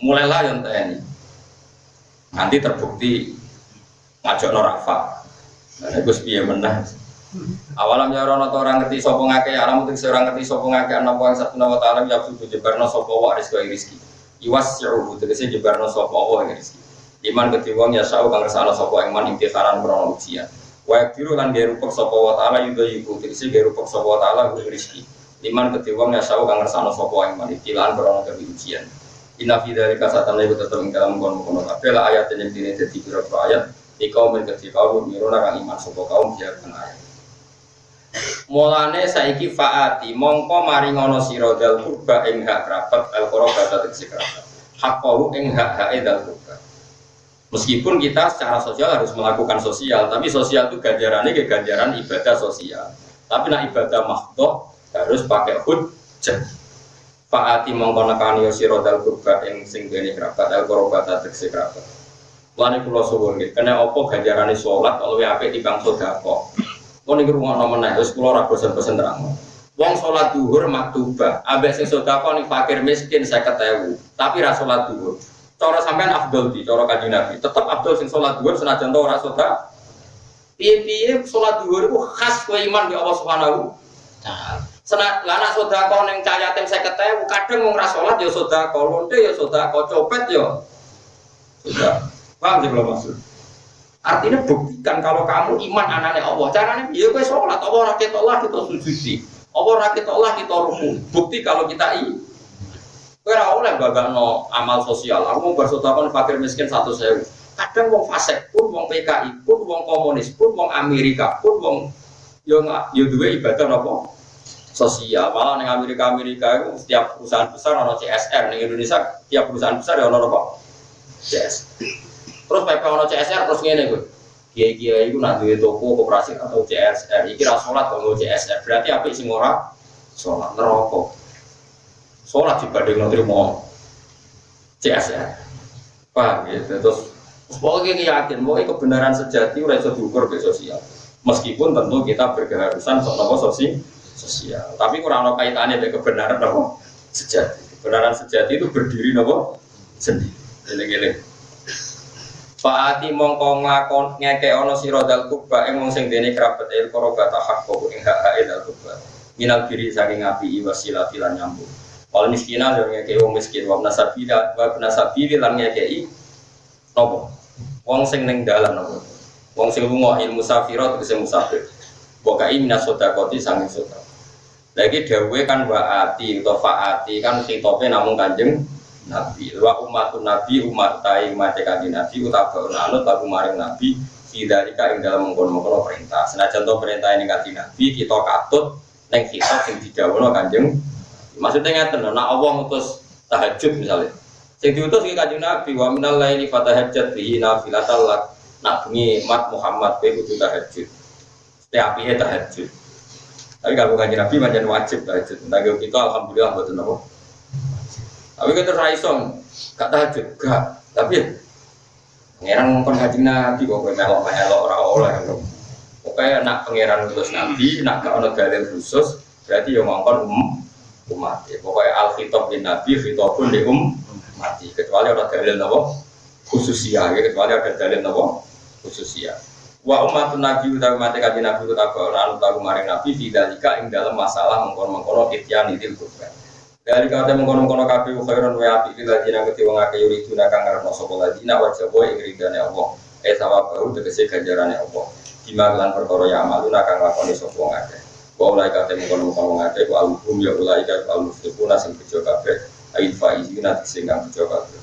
Speaker 1: Mulailah yo enteni. Nanti terbukti ngajak Rafa. Nah, itu piye menah. Awalamnya orang ngerti sapa ngake alam utik orang ngerti sapa ngake ana wa satuna wa ta'ala ya sudu jebarno sapa wa rezeki. Iwas syu'u tegese jebarno sapa wa rezeki. Iman kedhi wong ya sa'u kang ngersakno sapa iman imtihanan krono ujian. Wa biru lan gerupek sapa wa ta'ala yudo iku tegese gerupek sapa wa ta'ala rezeki. Iman kedhi wong ya sa'u kang ngersakno sapa iman imtihanan krono ujian. Inna fi dzalika satana iku tetep ing dalam kono-kono kabeh ayat yang dene dadi pira ayat. Kaum ketika kaum miruna kang iman sapa kaum biarkan ayat. Mulane saiki faati mongko maringono sira dal kurba ing hak kerabat al qurba tegese kerabat. Hakau ing hak-hake dal kurba. Meskipun kita secara sosial harus melakukan sosial, tapi sosial itu ganjarannya ke ganjaran ibadah sosial. Tapi nak ibadah mahdhah harus pakai hujjah. Faati mongko nekani sira dal kurba ing sing dene kerabat al qurba tegese kerabat. Lani kula suwun nggih, kena apa ganjarane salat luwih apik timbang sedekah. Kok niku rungokno meneh, wis kula ora bosen-bosen terang. Wong salat zuhur maktubah, ambek sing sedekah ning fakir miskin 50.000, tapi ra salat zuhur. Cara sampean afdol di cara Kanjeng Nabi, tetep afdol sing salat zuhur senajan to ora sedekah. Piye-piye salat zuhur iku khas kowe iman di Allah Subhanahu taala. Senak lan sedekah ning cah yatim 50.000, kadang wong ra salat ya sedekah, lonte ya sedekah, copet ya sedekah. Paham sih belum maksud? Artinya buktikan kalau kamu iman anaknya Allah. Caranya dia kowe sholat, Allah rakyat Allah kita sujudi, Allah rakyat Allah kita ruku. Bukti kalau kita Kowe ora oleh bagakno amal sosial. Aku mau bersedekah fakir miskin 100.000. Kadang wong fasik pun, wong PKI pun, wong komunis pun, wong Amerika pun, wong yo duwe ibadah napa? Sosial. Malah ning Amerika itu setiap perusahaan besar ono CSR, ning Indonesia tiap perusahaan besar ya ono napa? CSR. Terus PP ono CSR terus ngene kuwi. Kiai-kiai iku nak duwe toko koperasi atau CSR, iki ra salat kok nggo CSR. Berarti apik sing ora salat neraka. Salat dibandingno trimo CSR. Paham gitu. Terus pokoknya yakin bahwa kebenaran sejati ora iso diukur be sosial. Meskipun tentu kita berkeharusan soal sosial. Tapi kurang ada kaitannya dengan kebenaran apa sejati. Kebenaran sejati itu berdiri apa sendiri. Geleng-geleng. Faati mongko nglakon ngeke ana sira dal kubba ing wong sing dene kerabat il qarabata haqqo ing hak dal kubba. Minal biri saking api wasilati lan nyambung. Wal miskinan yo ngeke wong miskin wa nasabila wa nasabili lan ngekei nopo. Wong sing ning dalan nopo. Wong sing lunga ilmu safirat tegese musafir. Bokai minas sedekati sanging sedekah. Lagi dawuhe kan waati utawa faati kan khitobe namung Kanjeng Nabi. Wa umatun Nabi umat tai umat Kanjeng Nabi utawa anut lagu maring Nabi sidalika ing dalam mengkono-mengkono perintah. Senajan to perintah ning Kanjeng Nabi kita katut ning khitab sing didhawuhna Kanjeng. Maksudnya ngaten nek Allah ngutus tahajud misalnya. Sing diutus iki Kanjeng Nabi wa minal laili fatahajjat bihi nafilatal lak. Nak bengi mat Muhammad kowe kudu tahajud. Setiap apike tahajud. Tapi kalau Kanjeng Nabi pancen wajib tahajud. Nah kita alhamdulillah mboten napa. Tapi kita ra iso gak tahajud, gak. Tapi pangeran kon Kanjeng Nabi kok melok-melok ora oleh. Pokoke nak pangeran ngutus Nabi, nak gak ono dalil khusus, berarti yo mongkon umat. Pokoke al-khitab bin Nabi, khitabun li mati. Kecuali ada dalil napa khususiyah, kecuali ada dalil napa khususiyah. Wa umatun Nabi utawi mate Kanjeng Nabi utawa ora utawa maring Nabi fidzalika ing dalam masalah mengkono-mengkono ityan idil kurban. Dari kata mengkono-mengkono kabeh khairon wa api fidzalika kete wong akeh yuriduna kang ngarepno sapa ladina wajaba ing ridane Allah. Sawabahu tegese ganjarane Allah. Dimalan perkara ya amaluna kang lakoni sapa wong akeh. Wa ulai kate mengkono-mengkono wong akeh wa al-hum ya ulai kate al-mustaquna sing bejo kabeh. Ail faizina sing kang bejo kabeh.